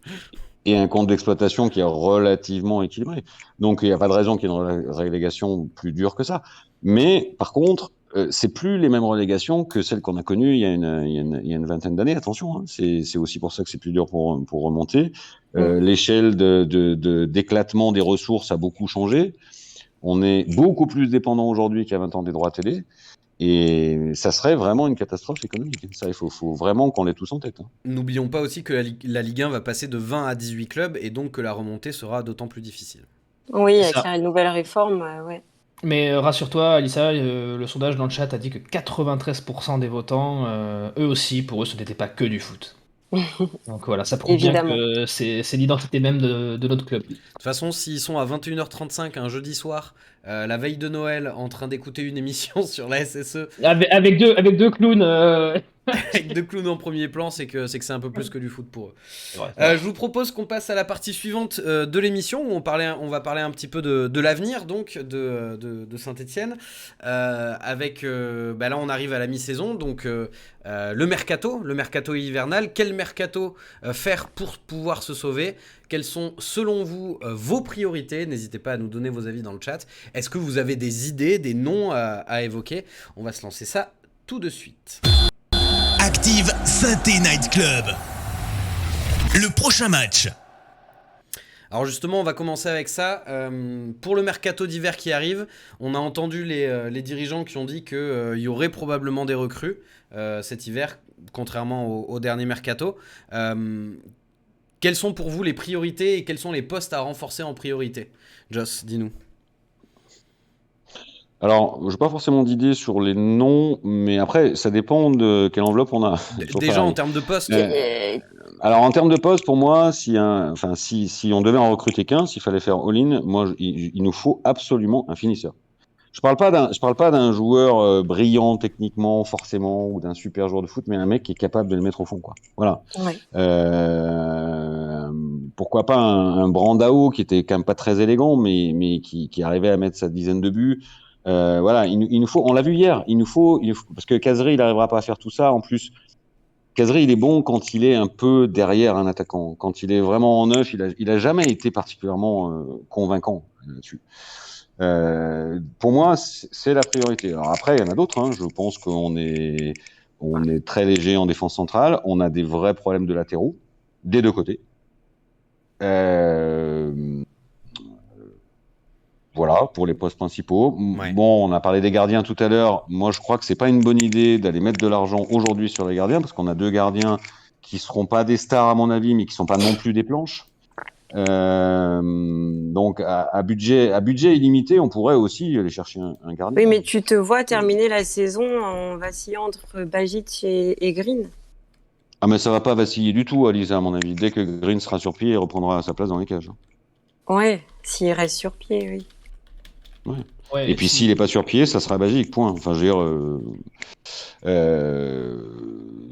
Et un compte d'exploitation qui est relativement équilibré. Donc, il n'y a pas de raison qu'il y ait une relégation plus dure que ça. Mais, par contre, c'est plus les mêmes relégations que celles qu'on a connues il y a une vingtaine d'années. Attention, hein. C'est aussi pour ça que c'est plus dur pour remonter. L'échelle d'éclatement des ressources a beaucoup changé. On est beaucoup plus dépendant aujourd'hui qu'il y a 20 ans des droits télé. Et ça serait vraiment une catastrophe économique. Ça, il faut vraiment qu'on l'ait tous en tête. Hein. N'oublions pas aussi que la Ligue 1 va passer de 20 à 18 clubs et donc que la remontée sera d'autant plus difficile. Oui, C'est avec ça. la nouvelle réforme, ouais. Mais rassure-toi, Alissa, le sondage dans le chat a dit que 93% des votants, eux aussi, pour eux, ce n'était pas que du foot. Donc voilà, ça prouve bien Évidemment. que c'est l'identité même de notre club. De toute façon, s'ils sont à 21h35 un jeudi soir, la veille de Noël, en train d'écouter une émission sur la SSE, Avec deux clowns. avec deux clowns en premier plan, c'est que c'est un peu plus que du foot pour eux. C'est vrai, c'est vrai. Je vous propose qu'on passe à la partie suivante de l'émission où on va parler un petit peu de l'avenir donc de Saint-Etienne. Avec là on arrive à la mi-saison donc le mercato hivernal. Quel mercato faire pour pouvoir se sauver? Quelles sont selon vous vos priorités? N'hésitez pas à nous donner vos avis dans le chat. Est-ce que vous avez des idées, des noms à évoquer? On va se lancer ça tout de suite. Active Saint-Étienne Night Club. Le prochain match. Alors justement, on va commencer avec ça. Pour le mercato d'hiver qui arrive, on a entendu les dirigeants qui ont dit qu'il y aurait probablement des recrues cet hiver, contrairement au dernier mercato. Quelles sont pour vous les priorités et quels sont les postes à renforcer en priorité? Joss, dis-nous. Alors, je n'ai pas forcément d'idée sur les noms, mais après, ça dépend de quelle enveloppe on a. Toujours Déjà pareil. en termes de postes, Alors, en termes de poste, pour moi, si on devait en recruter qu'un, s'il fallait faire all-in, il nous faut absolument un finisseur. Je parle pas d'un joueur brillant techniquement, forcément, ou d'un super joueur de foot, mais un mec qui est capable de le mettre au fond, quoi. Voilà. Ouais. Pourquoi pas un Brandao qui était quand même pas très élégant, mais qui arrivait à mettre sa dizaine de buts. Voilà, il nous faut, on l'a vu hier, il nous faut, parce que Kazri, il arrivera pas à faire tout ça. En plus, Kazri, il est bon quand il est un peu derrière un attaquant. Quand il est vraiment en neuf, il a jamais été particulièrement convaincant là-dessus. Pour moi, c'est la priorité. Alors après, il y en a d'autres. Hein. Je pense qu'on est très léger en défense centrale. On a des vrais problèmes de latéraux des deux côtés. Voilà, pour les postes principaux. Ouais. Bon, on a parlé des gardiens tout à l'heure. Moi, je crois que c'est pas une bonne idée d'aller mettre de l'argent aujourd'hui sur les gardiens, parce qu'on a deux gardiens qui seront pas des stars à mon avis, mais qui sont pas non plus des planches. Donc, à budget illimité, on pourrait aussi aller chercher un gardien. Oui, mais tu te vois terminer la saison en vacillant entre Bajic et Green? Ah, mais ça va pas vaciller du tout, Alisa, à mon avis. Dès que Green sera sur pied, il reprendra sa place dans les cages. Ouais, s'il reste sur pied, oui. Ouais, Et puis s'il n'est pas sur pied, ça sera Bagic, point. Enfin, je veux dire.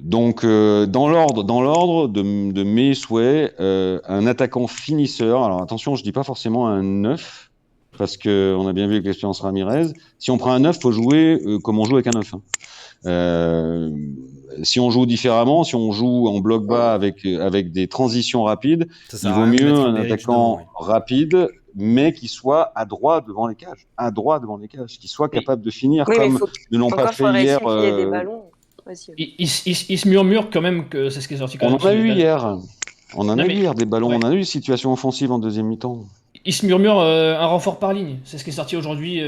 Donc, dans l'ordre de mes souhaits, un attaquant finisseur. Alors attention, je dis pas forcément un 9, parce qu'on a bien vu avec l'expérience Ramirez. Si on prend un 9, il faut jouer comme on joue avec un 9. Hein. Si on joue différemment, si on joue en bloc bas avec des transitions rapides, il vaut mieux un attaquant rapide, mais qui soit adroit devant les cages. Qui soit capable de finir comme ne l'ont pas fait hier. Il y a des ballons aussi. Il se murmure quand même que c'est ce qui est sorti quand On même. en a eu hier. On en a eu hier des ballons. Ouais. On a eu une situation offensive en deuxième mi-temps. Il se murmure un renfort par ligne. C'est ce qui est sorti aujourd'hui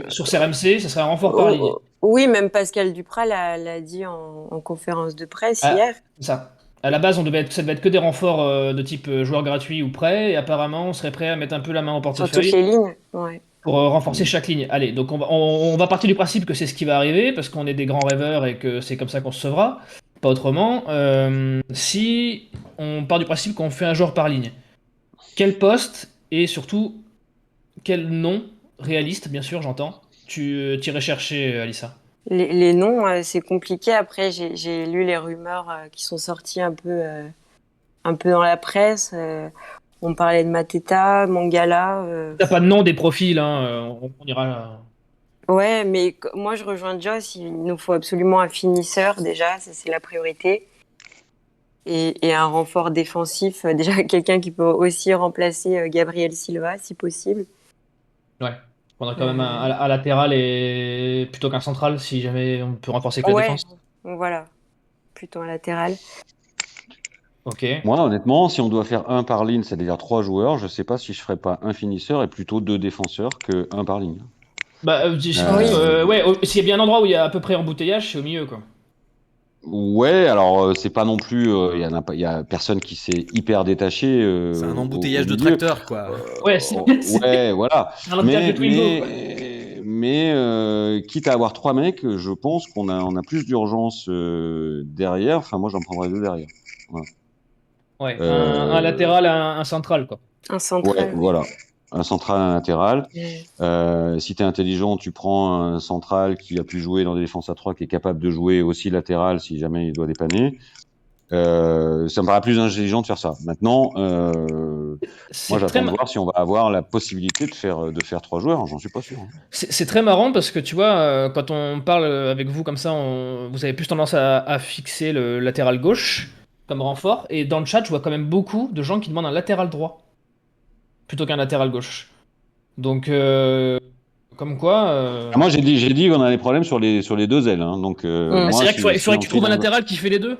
sur CRMC. Ce serait un renfort par ligne. Oui, même Pascal Duprat l'a dit en conférence de presse hier. C'est ça. À la base, ça devait être que des renforts de type joueur gratuit ou prêt. Et apparemment, on serait prêt à mettre un peu la main au portefeuille. Sur toutes les lignes, ouais. Pour renforcer chaque ligne. Allez, donc on va partir du principe que c'est ce qui va arriver, parce qu'on est des grands rêveurs et que c'est comme ça qu'on se sauvera, pas autrement. Si on part du principe qu'on fait un joueur par ligne, quel poste et surtout quel nom réaliste, bien sûr, j'entends, tu irais chercher, Alissa? Les noms, c'est compliqué. Après, j'ai lu les rumeurs qui sont sorties un peu dans la presse. On parlait de Mateta, Mangala. T'as pas de nom des profils, hein, on ira. Ouais, mais moi je rejoins Joss, il nous faut absolument un finisseur déjà, ça c'est la priorité. Et un renfort défensif, déjà quelqu'un qui peut aussi remplacer Gabriel Silva si possible. Ouais, on a quand même un latéral et plutôt qu'un central si jamais on peut renforcer que la défense. Voilà, plutôt un latéral. Ok. Moi, honnêtement, si on doit faire un par ligne, c'est-à-dire 3 joueurs, je sais pas si je ferais pas un finisseur et plutôt 2 défenseurs que un par ligne. Bah, ouais, s'il y a bien un endroit où il y a à peu près embouteillage, c'est au milieu, quoi. Ouais, alors c'est pas non plus, il y a personne qui s'est hyper détaché C'est un au embouteillage de milieu. tracteurs, quoi. Ouais, c'est Ouais, voilà. un interview Twingo, quoi. Quitte à avoir 3 mecs, je pense qu'on a plus d'urgence derrière. Enfin, moi, j'en prendrais 2 derrière. Voilà. Ouais, un Euh, latéral, un central, quoi. Un ouais, central, oui. voilà. Un central, un latéral. Mm. Si tu es intelligent, tu prends un central qui a pu jouer dans des défenses à 3, qui est capable de jouer aussi latéral si jamais il doit dépanner. Ça me paraît plus intelligent de faire ça. Maintenant, moi, C'est très, j'attends de voir si on va avoir la possibilité de faire 3 joueurs. J'en suis pas sûr. c'est très marrant parce que tu vois, quand on parle avec vous comme ça, vous avez plus tendance à fixer le latéral gauche comme renfort. Et dans le chat, je vois quand même beaucoup de gens qui demandent un latéral droit plutôt qu'un latéral gauche. Donc, comme quoi. Ah, moi, j'ai dit qu'on a des problèmes sur les 2 ailes. Hein. Donc, Mm. C'est moi, vrai qu'il si, faudrait, si faudrait on qu'il file trouve un latéral qui fait les deux.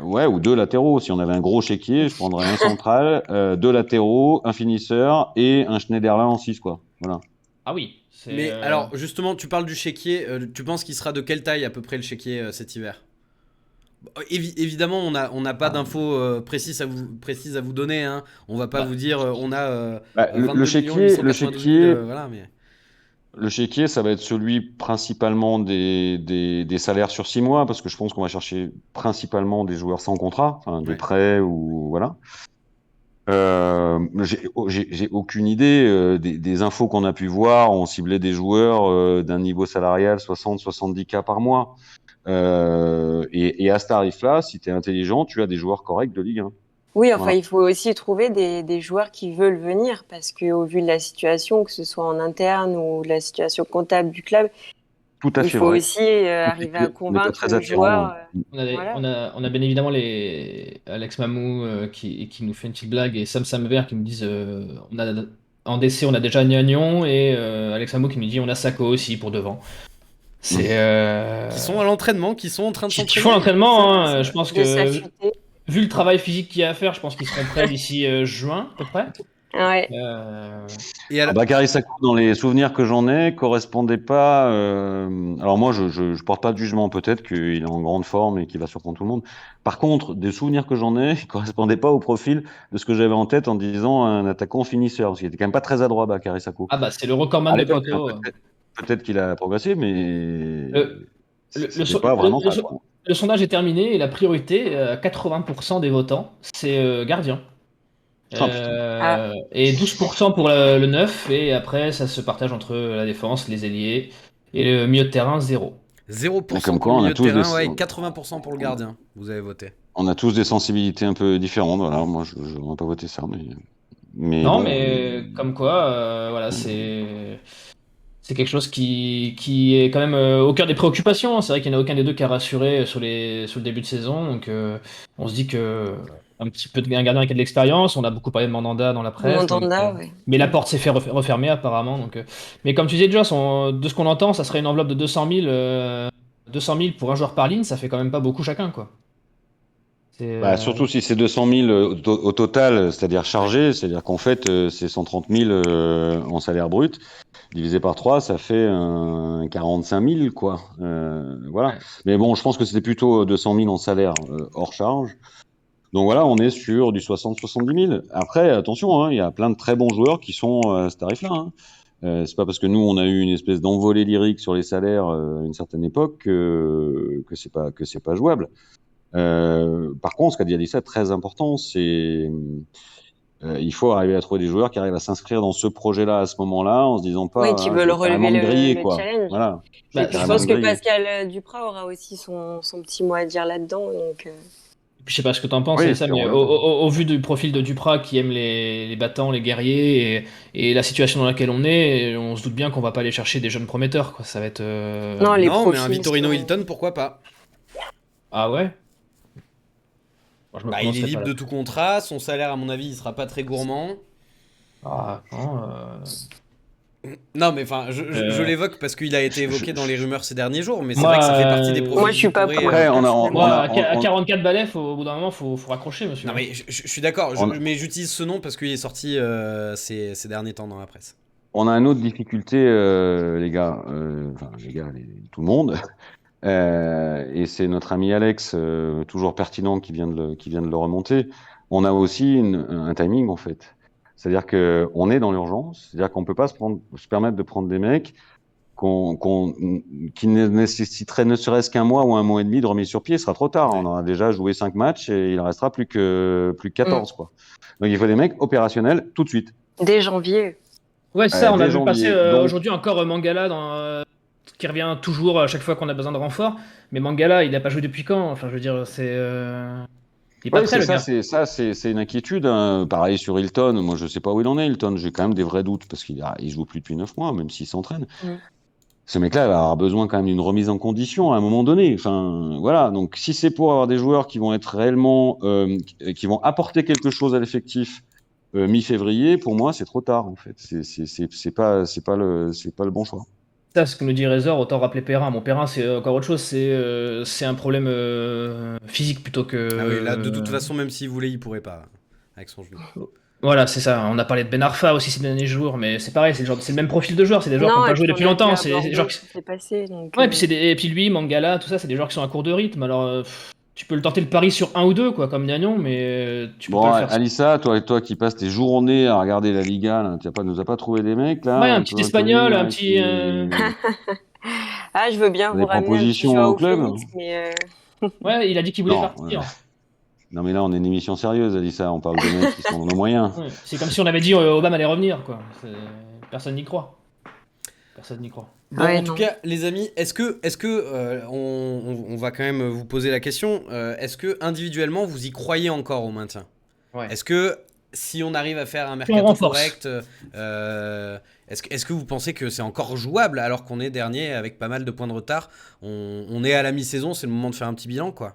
ouais, ou 2 latéraux. Si on avait un gros chéquier, je prendrais un central, 2 latéraux, un finisseur et un Schneiderlin en 6, quoi. Voilà. Ah oui, c'est. Mais alors, justement, tu parles du chéquier. Tu penses qu'il sera de quelle taille à peu près le chéquier cet hiver? Évidemment, on n'a pas d'infos précises à vous donner. Hein. On va pas Bah, vous dire on a Bah, 22 892 000. Voilà, mais... Le chéquier, ça va être celui principalement des salaires sur 6 mois, parce que je pense qu'on va chercher principalement des joueurs sans contrat, enfin, des Ouais. prêts ou voilà. J'ai aucune idée des infos qu'on a pu voir. On ciblait des joueurs d'un niveau salarial 60-70K par mois. Et à ce tarif-là, si tu es intelligent, tu as des joueurs corrects de Ligue 1. Oui, enfin, Voilà. il faut aussi trouver des joueurs qui veulent venir parce qu'au vu de la situation, que ce soit en interne ou de la situation comptable du club, Tout à il fait faut vrai. aussi arriver à On n'est pas convaincre très le attirant. joueur. on Voilà. a, on a bien évidemment les Alex Mamou qui nous fait une petite blague et Sam Samver qui me disent en DC on a déjà Gnagnon et Alex Mamou qui me dit on a Sako aussi pour devant. C'est Qui sont à l'entraînement, qui sont en train de qui s'entraîner. font l'entraînement. C'est Hein, vrai. je pense De que s'affûter. vu le travail physique qu'il y a à faire, je pense qu'ils seront prêts d'ici juin à peu près. Ouais. Et Ah, Bakary Sako, dans les souvenirs que j'en ai, correspondait pas. Alors moi, je porte pas de jugement. Peut-être qu'il est en grande forme et qu'il va surprendre tout le monde. Par contre, des souvenirs que j'en ai, il correspondait pas au profil de ce que j'avais en tête en disant un attaquant finisseur, parce qu'il était quand même pas très adroit, Bakary Sako. Ah bah c'est le recordman À de l'époque, hein, poteau. peut-être qu'il a progressé, mais Le, le, le c'était so- pas le- vraiment le ça, so- quoi. le sondage est terminé et la priorité, 80% des votants, c'est gardien. Ah, putain. Ah, Et 12% pour le 9, et après ça se partage entre la défense, les ailiers, et le milieu de terrain, 0. 0% Mais comme pour quoi, le on a milieu de tous terrain, ouais, et des, 80% pour le gardien. Vous avez voté. on a tous des sensibilités un peu différentes. Voilà, moi, je n'aurais pas voté ça, mais Non, bon. mais comme quoi, voilà, c'est quelque chose qui est quand même au cœur des préoccupations. Hein. C'est vrai qu'il n'y en a aucun des deux qui a rassuré sur le début de saison. Donc on se dit que un petit peu un gardien avec de l'expérience. On a beaucoup parlé de Mandanda dans la presse. Donc, Mandanda, ouais. mais la porte s'est fait refermer apparemment. Donc, mais comme tu disais, Joss, de ce qu'on entend, ça serait une enveloppe de 200 000 pour un joueur par ligne. Ça fait quand même pas beaucoup chacun, quoi. C'est, Bah, surtout si c'est 200 000 au total, c'est-à-dire chargé, c'est-à-dire qu'en fait, c'est 130 000 en salaire brut, divisé par 3, ça fait 45 000, quoi. Voilà. ouais. Mais bon, je pense que c'était plutôt 200 000 en salaire hors charge. Donc voilà, on est sur du 60-70 000. Après, attention, hein, il y a plein de très bons joueurs qui sont à ce tarif-là. Hein. C'est pas parce que nous, on a eu une espèce d'envolée lyrique sur les salaires à une certaine époque que c'est pas jouable. Par contre, ce qu'a dit Alissa est très important, c'est il faut arriver à trouver des joueurs qui arrivent à s'inscrire dans ce projet-là à ce moment-là, en se disant Oui, pas, qui je veulent vais relever carrément me griller, le quoi. challenge. Voilà, je Bah, vais Et puis je carrément pense me que griller. Pascal Duprat aura aussi son petit mot à dire là-dedans. Donc, Je sais pas ce que t'en penses, Oui, Alessa, c'est mais vrai. au vu du profil de Duprat qui aime les battants, les guerriers, et la situation dans laquelle on est, on se doute bien qu'on va pas aller chercher des jeunes prometteurs, quoi. Ça va être. non, les Non, mais un profils Vittorino sont- Hilton, pourquoi pas? Ah ouais? Moi, je me Bah, il est prononcerai pas libre là. de tout contrat. Son salaire, à mon avis, il sera pas très gourmand. Ah, non, Non, mais enfin, je euh, l'évoque parce qu'il a été évoqué dans les rumeurs ces derniers jours. Mais c'est moi, vrai que ça fait partie des Moi, profils je qui suis pas pourraient. pour, Après, moi, personnellement. à 44 balais, au bout d'un moment, faut raccrocher, monsieur. Non, Hein. mais je suis d'accord. on a- Mais j'utilise ce nom parce qu'il est sorti ces derniers temps dans la presse. on a une autre difficulté, les gars, enfin les gars, tout le monde. Et c'est notre ami Alex, toujours pertinent, qui vient de le remonter. On a aussi un timing, en fait. C'est-à-dire qu'on est dans l'urgence, c'est-à-dire qu'on ne peut pas se permettre de prendre des mecs qui ne nécessiteraient ne serait-ce qu'un mois ou un mois et demi de remise sur pied. Ce sera trop tard. Ouais. On aura déjà joué 5 matchs et il ne restera plus que 14, quoi. Donc il faut des mecs opérationnels tout de suite. Dès janvier. Ouais, c'est ça, on a Dès vu passer janvier. Donc, aujourd'hui encore Mangala qui revient toujours à chaque fois qu'on a besoin de renfort. Mais Mangala, il n'a pas joué depuis quand? Enfin, je veux dire, il est pas ouais, prêt, le gars. c'est une inquiétude, hein. Pareil sur Hilton. Moi, je sais pas où il en est, Hilton. J'ai quand même des vrais doutes parce il joue plus depuis 9 mois, même s'il s'entraîne. Ce mec-là, il va avoir besoin quand même d'une remise en condition à un moment donné. Enfin, voilà. Donc, si c'est pour avoir des joueurs qui vont être réellement, qui vont apporter quelque chose à l'effectif mi-février, pour moi, c'est trop tard, en fait. C'est pas le bon choix. Ça, ce que nous dit Razor, autant rappeler Perrin. Mon Perrin, c'est encore autre chose. C'est un problème physique plutôt que. Ah oui, là, de toute façon, même s'il voulait, il pourrait pas avec son genou. Voilà, c'est ça. On a parlé de Ben Arfa aussi ces derniers jours, mais c'est pareil, c'est le même profil de joueur. C'est des joueurs qui n'ont pas joué depuis longtemps. C'est des joueurs qui... C'est passé. Donc, Ouais, et puis lui, Mangala, tout ça, c'est des joueurs qui sont à court de rythme. Alors, tu peux le tenter le pari sur un ou deux, quoi, comme Gagnon, mais tu peux Bon, pas le faire. Alissa, toi qui passes tes journées à regarder la Liga, là, nous as pas trouvé des mecs, là, Ouais, un un petit peu espagnol, inconnus, un là, petit. je veux bien des vous ramener un petit propositions au Joao club? Félix, mais Ouais, il a dit qu'il voulait Non, partir. non, mais là, on est une émission sérieuse, Alissa. On parle de mecs qui sont dans nos moyens. Ouais, c'est comme si on avait dit Obama allait revenir, quoi. Personne n'y croit. Personne n'y croit. Bon, Ouais, en tout non. cas, les amis, est-ce que on va quand même vous poser la question, est-ce que individuellement vous y croyez encore au maintien? Ouais. Est-ce que si on arrive à faire un on mercato renforce. correct, est-ce que vous pensez que c'est encore jouable alors qu'on est dernier avec pas mal de points de retard? On est à la mi-saison, c'est le moment de faire un petit bilan, quoi.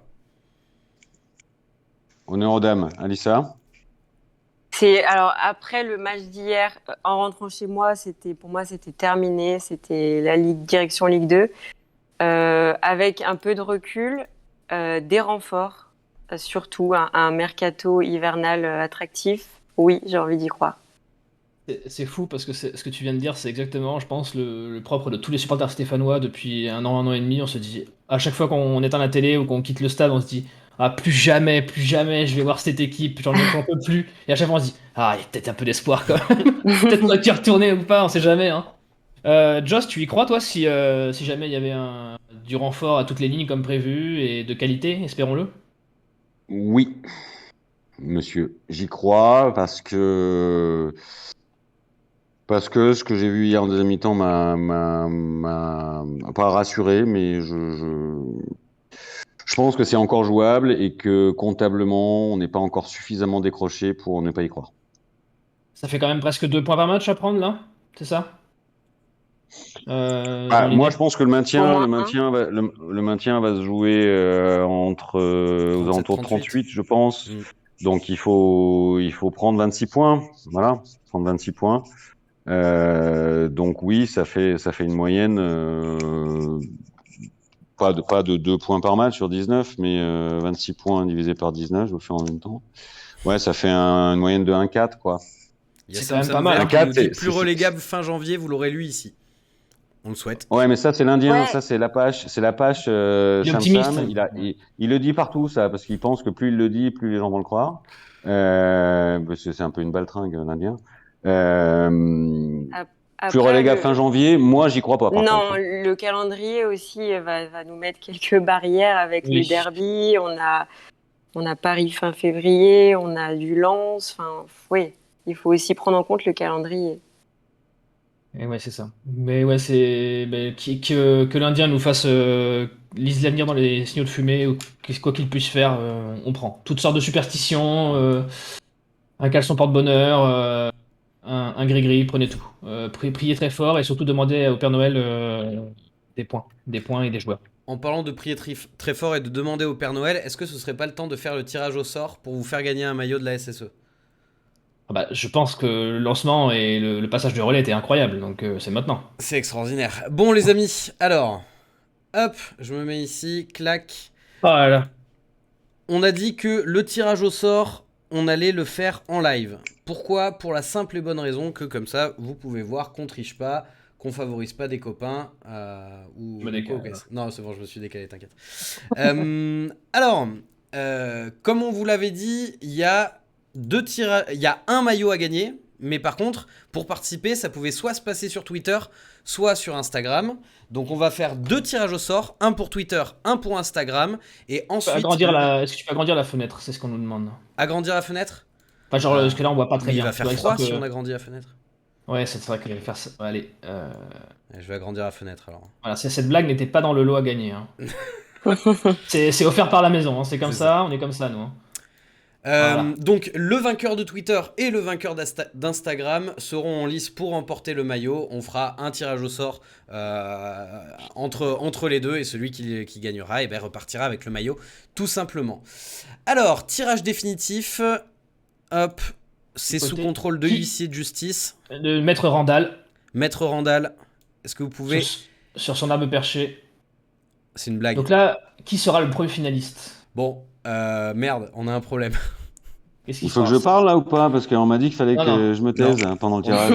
Honneur aux dames. Alissa? Alors après le match d'hier, en rentrant chez moi, pour moi c'était terminé, c'était la direction Ligue 2. Avec un peu de recul, des renforts, surtout un mercato hivernal attractif. Oui, j'ai envie d'y croire. C'est fou parce que ce que tu viens de dire, c'est exactement, je pense, le propre de tous les supporters stéphanois depuis un an et demi. On se dit, à chaque fois qu'on éteint la télé ou qu'on quitte le stade, on se dit, ah, plus jamais, je vais voir cette équipe, j'en peux plus. Et à chaque fois, on se dit, ah, il y a peut-être un peu d'espoir quand même. Peut-être qu'on va y retourner ou pas, on sait jamais. Hein. Joss, tu y crois, toi, si jamais il y avait du renfort à toutes les lignes comme prévu et de qualité, espérons-le? Oui, monsieur. J'y crois parce que ce que j'ai vu hier en deuxième mi-temps m'a pas rassuré, mais je pense que c'est encore jouable et que comptablement, on n'est pas encore suffisamment décroché pour ne pas y croire. Ça fait quand même presque 2 points par match à prendre, là? C'est ça? Dans l'idée. Moi, je pense que le maintien, Pour moi, le maintien va se jouer aux 37, alentours de 38. 38, je pense. Mm. Donc, il faut prendre 26 points. Voilà, prendre 26 points. Donc, oui, ça fait une moyenne, pas de 2 points par match sur 19, mais 26 points divisé par 19, je le fais en même temps. Ouais, ça fait une moyenne de 1,4, quoi. Il y a C'est Sam quand même pas Sam mal. Vert Un qui nous quatre, dit c'est- plus c'est- relégable fin janvier, vous l'aurez lu ici. On le souhaite. Ouais, mais ça, c'est l'Indien, Ouais. ça, c'est l'Apache Il est Sam optimiste. Sam. Il le dit partout, ça, parce qu'il pense que plus il le dit, plus les gens vont le croire. Parce que c'est un peu une baltringue, l'Indien. Plus après, relégable fin janvier, moi, j'y crois pas, par non, contre. le calendrier aussi va nous mettre quelques barrières avec Oui. le derby. On a Paris fin février, on a du Lens. Enfin, oui, il faut aussi prendre en compte le calendrier. Et ouais, c'est ça. Mais ouais, que l'Indien nous fasse lise l'avenir dans les signaux de fumée ou quoi qu'il puisse faire, on prend. Toutes sortes de superstitions, un caleçon porte-bonheur, un gris-gris, prenez tout. Priez très fort et surtout demandez au Père Noël des points et des joueurs. En parlant de prier très fort et de demander au Père Noël, est-ce que ce serait pas le temps de faire le tirage au sort pour vous faire gagner un maillot de la SSE? Ah bah, je pense que le lancement et le passage de relais étaient incroyables, donc c'est maintenant. C'est extraordinaire. Bon les amis, alors, hop, je me mets ici, clac. Oh là là. On a dit que le tirage au sort, on allait le faire en live. Pourquoi? Pour la simple et bonne raison que comme ça, vous pouvez voir qu'on triche pas, qu'on favorise pas des copains ou Je me décale, ok. Non, c'est bon, je me suis décalé, t'inquiète. Alors, comme on vous l'avait dit, il y a il y a un maillot à gagner, mais par contre, pour participer, ça pouvait soit se passer sur Twitter, soit sur Instagram. Donc on va faire 2 tirages au sort, un pour Twitter, un pour Instagram, et ensuite... Est-ce que tu peux agrandir la fenêtre? C'est ce qu'on nous demande. Agrandir la fenêtre? Enfin, genre, parce que là, on voit pas très Mais bien. il va faire Faudrait froid que- si on agrandit la fenêtre. Ouais, c'est vrai qu'il va faire ça. Allez. Je vais agrandir la fenêtre alors. Voilà, cette blague n'était pas dans le lot à gagner. Hein. C'est offert par la maison, hein. C'est comme C'est ça, on est comme ça, nous. Hein. Voilà. Donc le vainqueur de Twitter et le vainqueur d'Instagram seront en lice pour remporter le maillot. On fera un tirage au sort entre les deux et celui qui gagnera repartira avec le maillot tout simplement. Alors, tirage définitif. Hop, c'est sous contrôle de l'huissier de justice. De Maître Randall. Maître Randall, est-ce que vous pouvez... Sur son arbre perché. C'est une blague. Donc là, qui sera le premier finaliste? Bon, merde, on a un problème. Qu'est-ce qui Il se faut que passe je parle là ou pas? Parce qu'on m'a dit qu'il fallait Non, que non. je me taise pendant le tirage.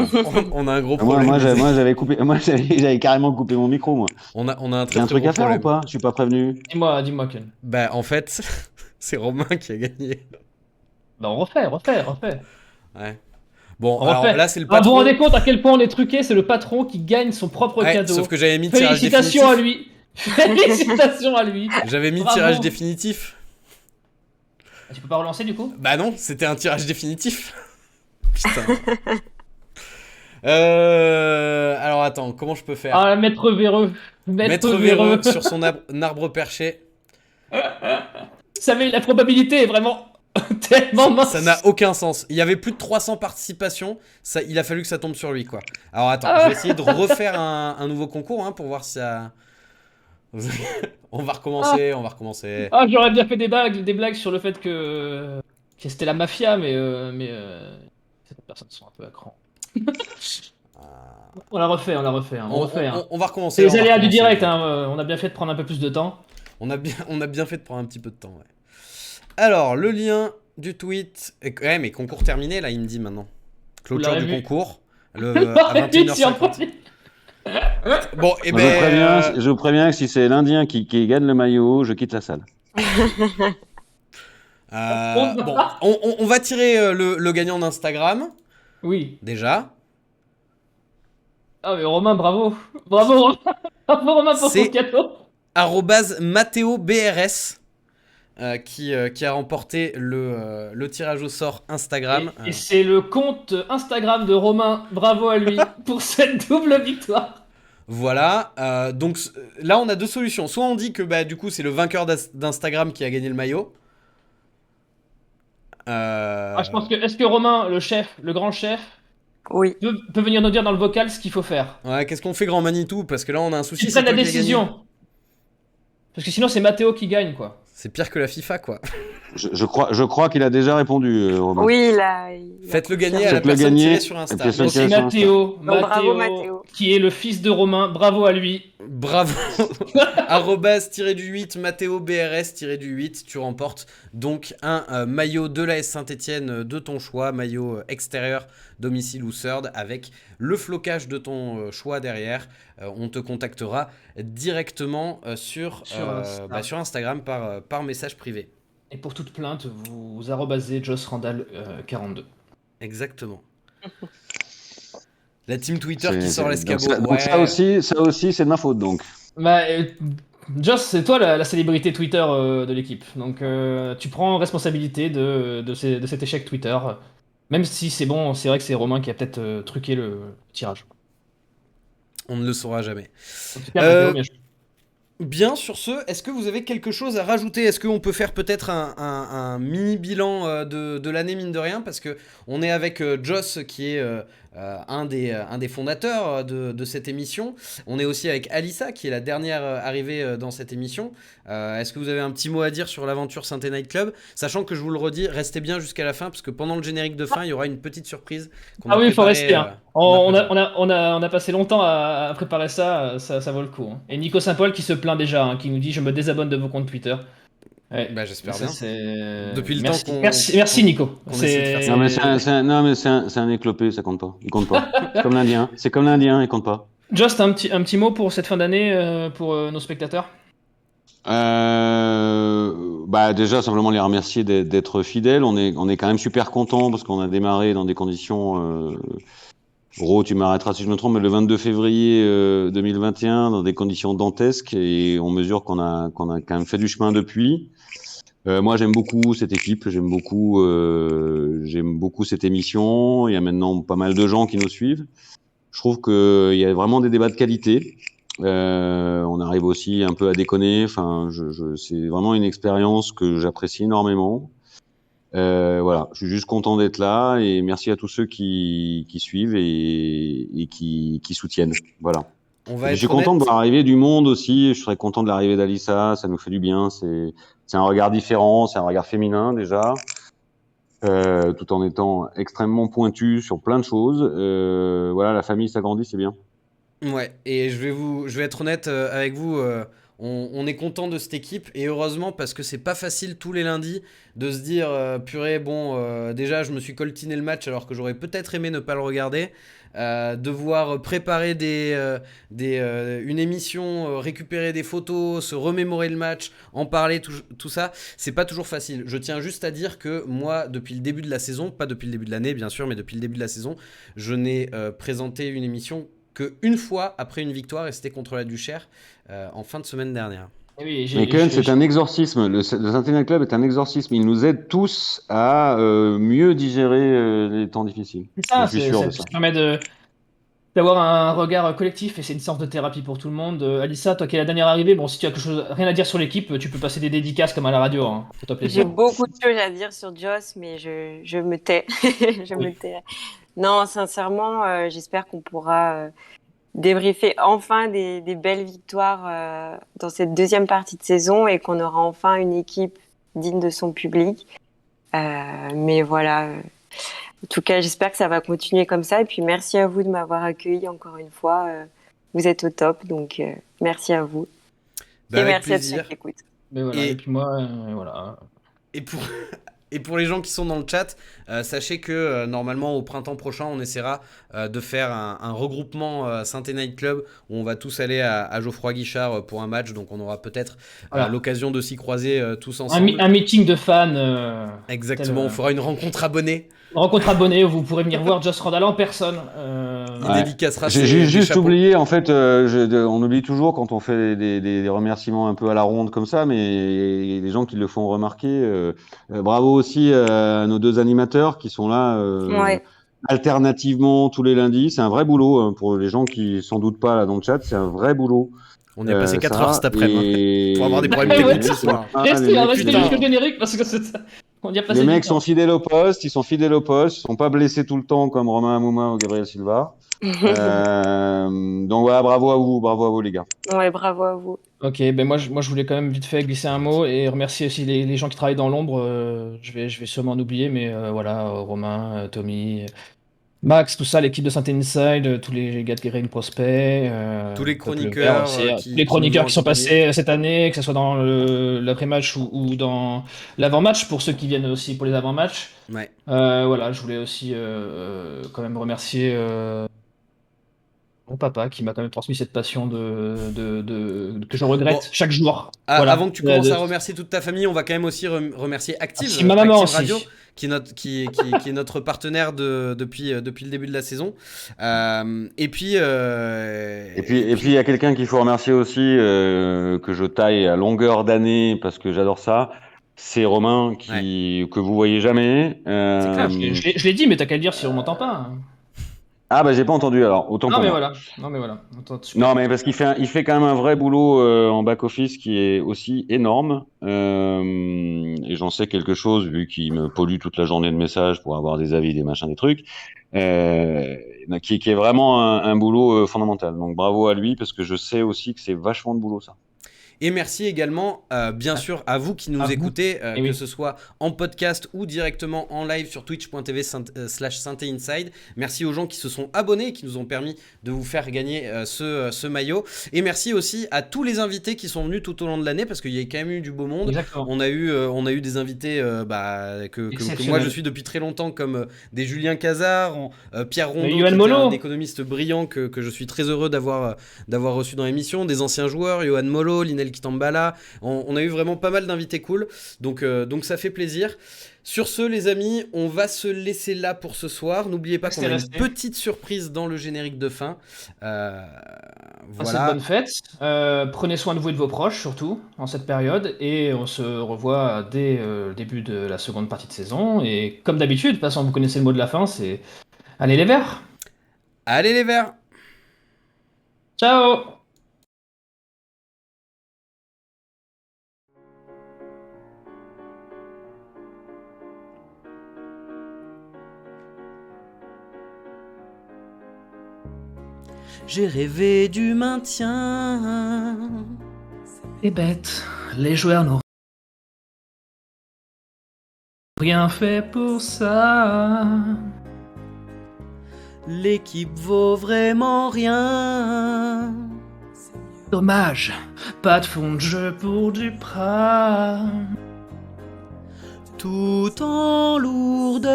On a un gros Moi, problème. j'avais carrément coupé mon micro, moi. On a un Il y très a un très truc gros à faire problème. ou pas? Je suis pas prévenu. Dis-moi, Ken. Bah en fait, c'est Romain qui a gagné. Bah, on refait. Ouais. Bon, On alors refait. là c'est le Ah, vous patron. vous rendez compte à quel point on est truqué? C'est le patron qui gagne son propre Ouais, cadeau. sauf que j'avais mis tirage Félicitations à définitif. lui. Félicitations à lui. J'avais mis Bravo. tirage définitif. Tu peux pas relancer du coup? Bah non, c'était un tirage définitif. Putain. Alors attends, comment je peux faire? Ah, maître véreux. Maître véreux sur son arbre perché. Vous savez, la probabilité est vraiment tellement mince. Ça n'a aucun sens. Il y avait plus de 300 participations. Il a fallu que ça tombe sur lui, quoi. Alors attends, je vais essayer de refaire un nouveau concours pour voir si ça... on va recommencer. Ah, j'aurais bien fait des blagues sur le fait que c'était la mafia, mais certaines personnes sont un peu à cran. On la refait. Hein. On refait. Hein. On va recommencer. C'est les on va aléas du recommencer. direct. Hein. On a bien fait de prendre un peu plus de temps. On a bien fait de prendre un petit peu de temps, ouais. Alors, le lien du tweet... Ouais, mais concours terminé, là, il me dit maintenant. Clôture l'avez du vu. concours. À 21h50. Bon, et Moi, je vous préviens que si c'est l'Indien qui gagne le maillot, je quitte la salle. bon, on va tirer le gagnant d'Instagram, Oui. déjà. Ah, mais Romain, bravo. Bravo Romain pour C'est- ton cadeau. @MathéoBRS qui a remporté le tirage au sort Instagram. Et c'est le compte Instagram de Romain. Bravo à lui pour cette double victoire. Voilà, donc là on a deux solutions. Soit on dit que bah, du coup c'est le vainqueur d'Instagram qui a gagné le maillot. Je pense que est-ce que Romain, le grand chef, Oui. peut venir nous dire dans le vocal ce qu'il faut faire? Ouais, qu'est-ce qu'on fait grand Manitou? Parce que là on a un souci. Tu c'est prends la toi qui as gagné. décision. Parce que sinon c'est Mathéo qui gagne quoi. C'est pire que la FIFA quoi. Je crois qu'il a déjà répondu, Romain. Oui, il a Faites-le gagner à la Faites-le personne gagner tirée sur Insta. à la personne Donc c'est Félicitations, Mathéo, bravo, Mathéo. qui est le fils de Romain. Bravo à lui. Bravo. @-du8 MathéoBRS-du8. Tu remportes donc un maillot de l'AS Saint-Etienne de ton choix, maillot extérieur, domicile ou third, avec le flocage de ton choix derrière. On te contactera directement sur Instagram par message privé. Et pour toute plainte, vous arrobasez Joss Randall 42. Exactement. La team Twitter qui C'est- sort donc l'escabeau. donc ça aussi, c'est de ma faute, donc. Bah, Joss, c'est toi la célébrité Twitter de l'équipe. Donc tu prends responsabilité de cet échec Twitter. Même si c'est bon, c'est vrai que c'est Romain qui a peut-être truqué le tirage. On ne le saura jamais. En tout cas, Mathéo, bien joué. Bien, sur ce, est-ce que vous avez quelque chose à rajouter? Est-ce qu'on peut faire peut-être un mini bilan de l'année, mine de rien? Parce que on est avec Joss, qui est un des fondateurs de cette émission. On est aussi avec Alissa, qui est la dernière arrivée dans cette émission. Est-ce que vous avez un petit mot à dire sur l'aventure Saint-Étienne Night Club? Sachant que je vous le redis, restez bien jusqu'à la fin, parce que pendant le générique de fin, il y aura une petite surprise qu'on a Ah oui, il faut préparée, rester. Hein. On a passé longtemps à préparer ça, ça vaut le coup. Hein. Et Nico Saint-Paul qui se plaint déjà, hein, qui nous dit je me désabonne de vos comptes Twitter. Ouais. Bah, j'espère Ça, bien. c'est- Depuis le merci, temps qu'on- merci Nico. qu'on essaie de faire ça. Non, mais c'est un éclopé, ça compte pas. Il compte pas. C'est comme l'Indien, il compte pas. Just un petit mot pour cette fin d'année pour nos spectateurs. Déjà simplement les remercier d'être fidèles. On est quand même super content parce qu'on a démarré dans des conditions. Gros, tu m'arrêteras si je me trompe, mais le 22 février 2021 dans des conditions dantesques et on mesure qu'on a quand même fait du chemin depuis. Moi, j'aime beaucoup cette équipe, j'aime beaucoup cette émission. Il y a maintenant pas mal de gens qui nous suivent. Je trouve qu'il y a vraiment des débats de qualité. On arrive aussi un peu à déconner. Enfin, c'est vraiment une expérience que j'apprécie énormément. Voilà, je suis juste content d'être là et merci à tous ceux qui suivent et qui soutiennent. Voilà. Je suis content de voir arriver du monde aussi. Je serais content de l'arrivée d'Alissa. Ça nous fait du bien. C'est un regard différent. C'est un regard féminin déjà. Tout en étant extrêmement pointu sur plein de choses. Voilà, la famille s'agrandit, c'est bien. Ouais, et je vais être honnête avec vous, on est content de cette équipe et heureusement parce que c'est pas facile tous les lundis de se dire purée, bon, déjà je me suis coltiné le match alors que j'aurais peut-être aimé ne pas le regarder. Devoir préparer une émission, récupérer des photos, se remémorer le match, en parler, tout ça, c'est pas toujours facile. Je tiens juste à dire que moi, depuis le début de la saison, pas depuis le début de l'année bien sûr, mais depuis le début de la saison, je n'ai présenté une émission qu'une fois après une victoire et c'était contre la Duchère en fin de semaine dernière. Oui, Mais Ken, c'est un exorcisme. Le Centennial Club est un exorcisme. Il nous aide tous à mieux digérer les temps difficiles. Ça, je suis sûr de ça. Ça permet d'avoir un regard collectif et c'est une sorte de thérapie pour tout le monde. Alissa, toi qui es la dernière arrivée, bon, si tu as rien à dire sur l'équipe, tu peux passer des dédicaces comme à la radio. Hein. Fais-toi J'ai plaisir. beaucoup de choses à dire sur Joss, mais je me tais. Me tais. Non, sincèrement, j'espère qu'on pourra débriefer enfin des belles victoires dans cette deuxième partie de saison et qu'on aura enfin une équipe digne de son public. Mais voilà, en tout cas, j'espère que ça va continuer comme ça. Et puis merci à vous de m'avoir accueilli encore une fois. Vous êtes au top, donc merci à vous. Bah, et avec merci plaisir. à ceux qui écoutent. Mais voilà, et puis moi, voilà. Et pour les gens qui sont dans le chat, sachez que normalement au printemps prochain, on essaiera de faire un regroupement Saint-Étienne Night Club où on va tous aller à Geoffroy Guichard pour un match. Donc on aura peut-être l'occasion de s'y croiser tous ensemble. Un meeting de fans. Exactement, on fera une rencontre abonnée. Rencontre abonnée où vous pourrez venir voir Joss Randall en personne. Il dédicacera J'ai juste oublié, en fait, on oublie toujours quand on fait des remerciements un peu à la ronde comme ça, mais il y a des gens qui le font remarquer. Bravo aussi à nos deux animateurs qui sont là alternativement tous les lundis. C'est un vrai boulot pour les gens qui s'en doutent pas là dans le chat. C'est un vrai boulot. On y a passé 4 heures cet après-midi pour avoir des problèmes techniques ce soir. Restez jusqu'au générique parce que c'est ça. Les mecs sont fidèles au poste, ils sont pas blessés tout le temps comme Romain Amouma ou Gabriel Silva. Donc voilà, bravo à vous les gars. Ouais, bravo à vous. Ok, ben moi je voulais quand même vite fait glisser un mot et remercier aussi les gens qui travaillent dans l'ombre. Je vais sûrement en oublier, mais voilà, Romain, Tommy, Max, tout ça, l'équipe de Saint-Inside, tous les gars de Green Prospect, tous les chroniqueurs, les chroniqueurs qui sont passés cette année, que ce soit dans l'après-match ou dans l'avant-match, pour ceux qui viennent aussi pour les avant-matchs. Ouais. Voilà, je voulais aussi quand même remercier mon papa qui m'a quand même transmis cette passion que je regrette chaque jour. Voilà. Avant que tu commences à remercier toute ta famille, on va quand même aussi remercier Active, ma maman Active Radio, aussi. qui est notre partenaire depuis le début de la saison. Et puis il y a quelqu'un qu'il faut remercier aussi, que je taille à longueur d'année parce que j'adore ça. C'est Romain que vous voyez jamais. C'est clair, je l'ai dit, mais t'as qu'à le dire si on m'entend pas. Ah bah j'ai pas entendu alors, autant pour moi. Non mais voilà. Non mais parce qu'il fait quand même un vrai boulot en back-office qui est aussi énorme. Et j'en sais quelque chose vu qu'il me pollue toute la journée de messages pour avoir des avis, des machins, des trucs. Qui est vraiment un boulot fondamental. Donc bravo à lui parce que je sais aussi que c'est vachement de boulot ça. Et merci également, bien sûr, à vous qui nous À vous. écoutez, Eh que oui. ce soit en podcast ou directement en live sur twitch.tv/synthé-inside. Merci aux gens qui se sont abonnés et qui nous ont permis de vous faire gagner ce maillot. Et merci aussi à tous les invités qui sont venus tout au long de l'année, parce qu'il y a quand même eu du beau monde. Exactement. On a eu des invités que moi Exceptionnel. je suis depuis très longtemps, comme des Julien Cazard, Pierre Rondeau, Yoann qui était Mollo. un économiste brillant que je suis très heureux d'avoir reçu dans l'émission, des anciens joueurs, Yoann Mollo, Linel Kitambala. On a eu vraiment pas mal d'invités cool, donc ça fait plaisir. Sur ce, les amis, on va se laisser là pour ce soir. N'oubliez pas qu'on a une Resté. petite surprise dans le générique de fin. Passez de Voilà. bonnes fêtes. Prenez soin de vous et de vos proches, surtout, en cette période. Et on se revoit dès le début de la seconde partie de saison. Et comme d'habitude, de toute façon, vous connaissez le mot de la fin, c'est allez les Verts. Allez les Verts! Ciao. J'ai rêvé du maintien. C'est bête, les joueurs n'ont rien fait pour ça. L'équipe vaut vraiment rien. Dommage, pas de fond de jeu pour Duprat. Tout en lourdeur.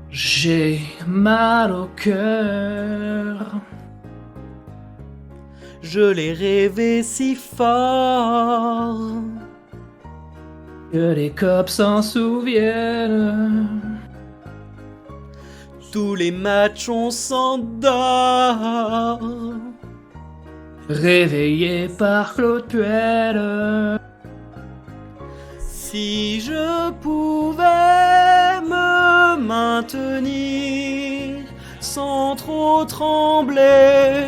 J'ai mal au cœur. Je l'ai rêvé si fort. Que les cops s'en souviennent. Tous les matchs on s'endort. Réveillé par Claude Puel. Si je pouvais me maintenir sans trop trembler.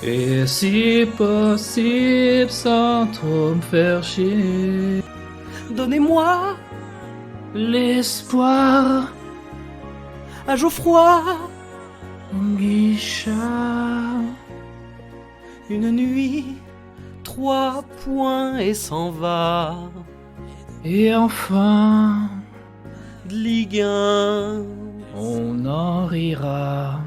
Et si possible sans trop me faire chier. Donnez-moi L'espoir à Geoffroy Guichard. une nuit, 3 points et s'en va. Et enfin, De Ligue 1. on en rira.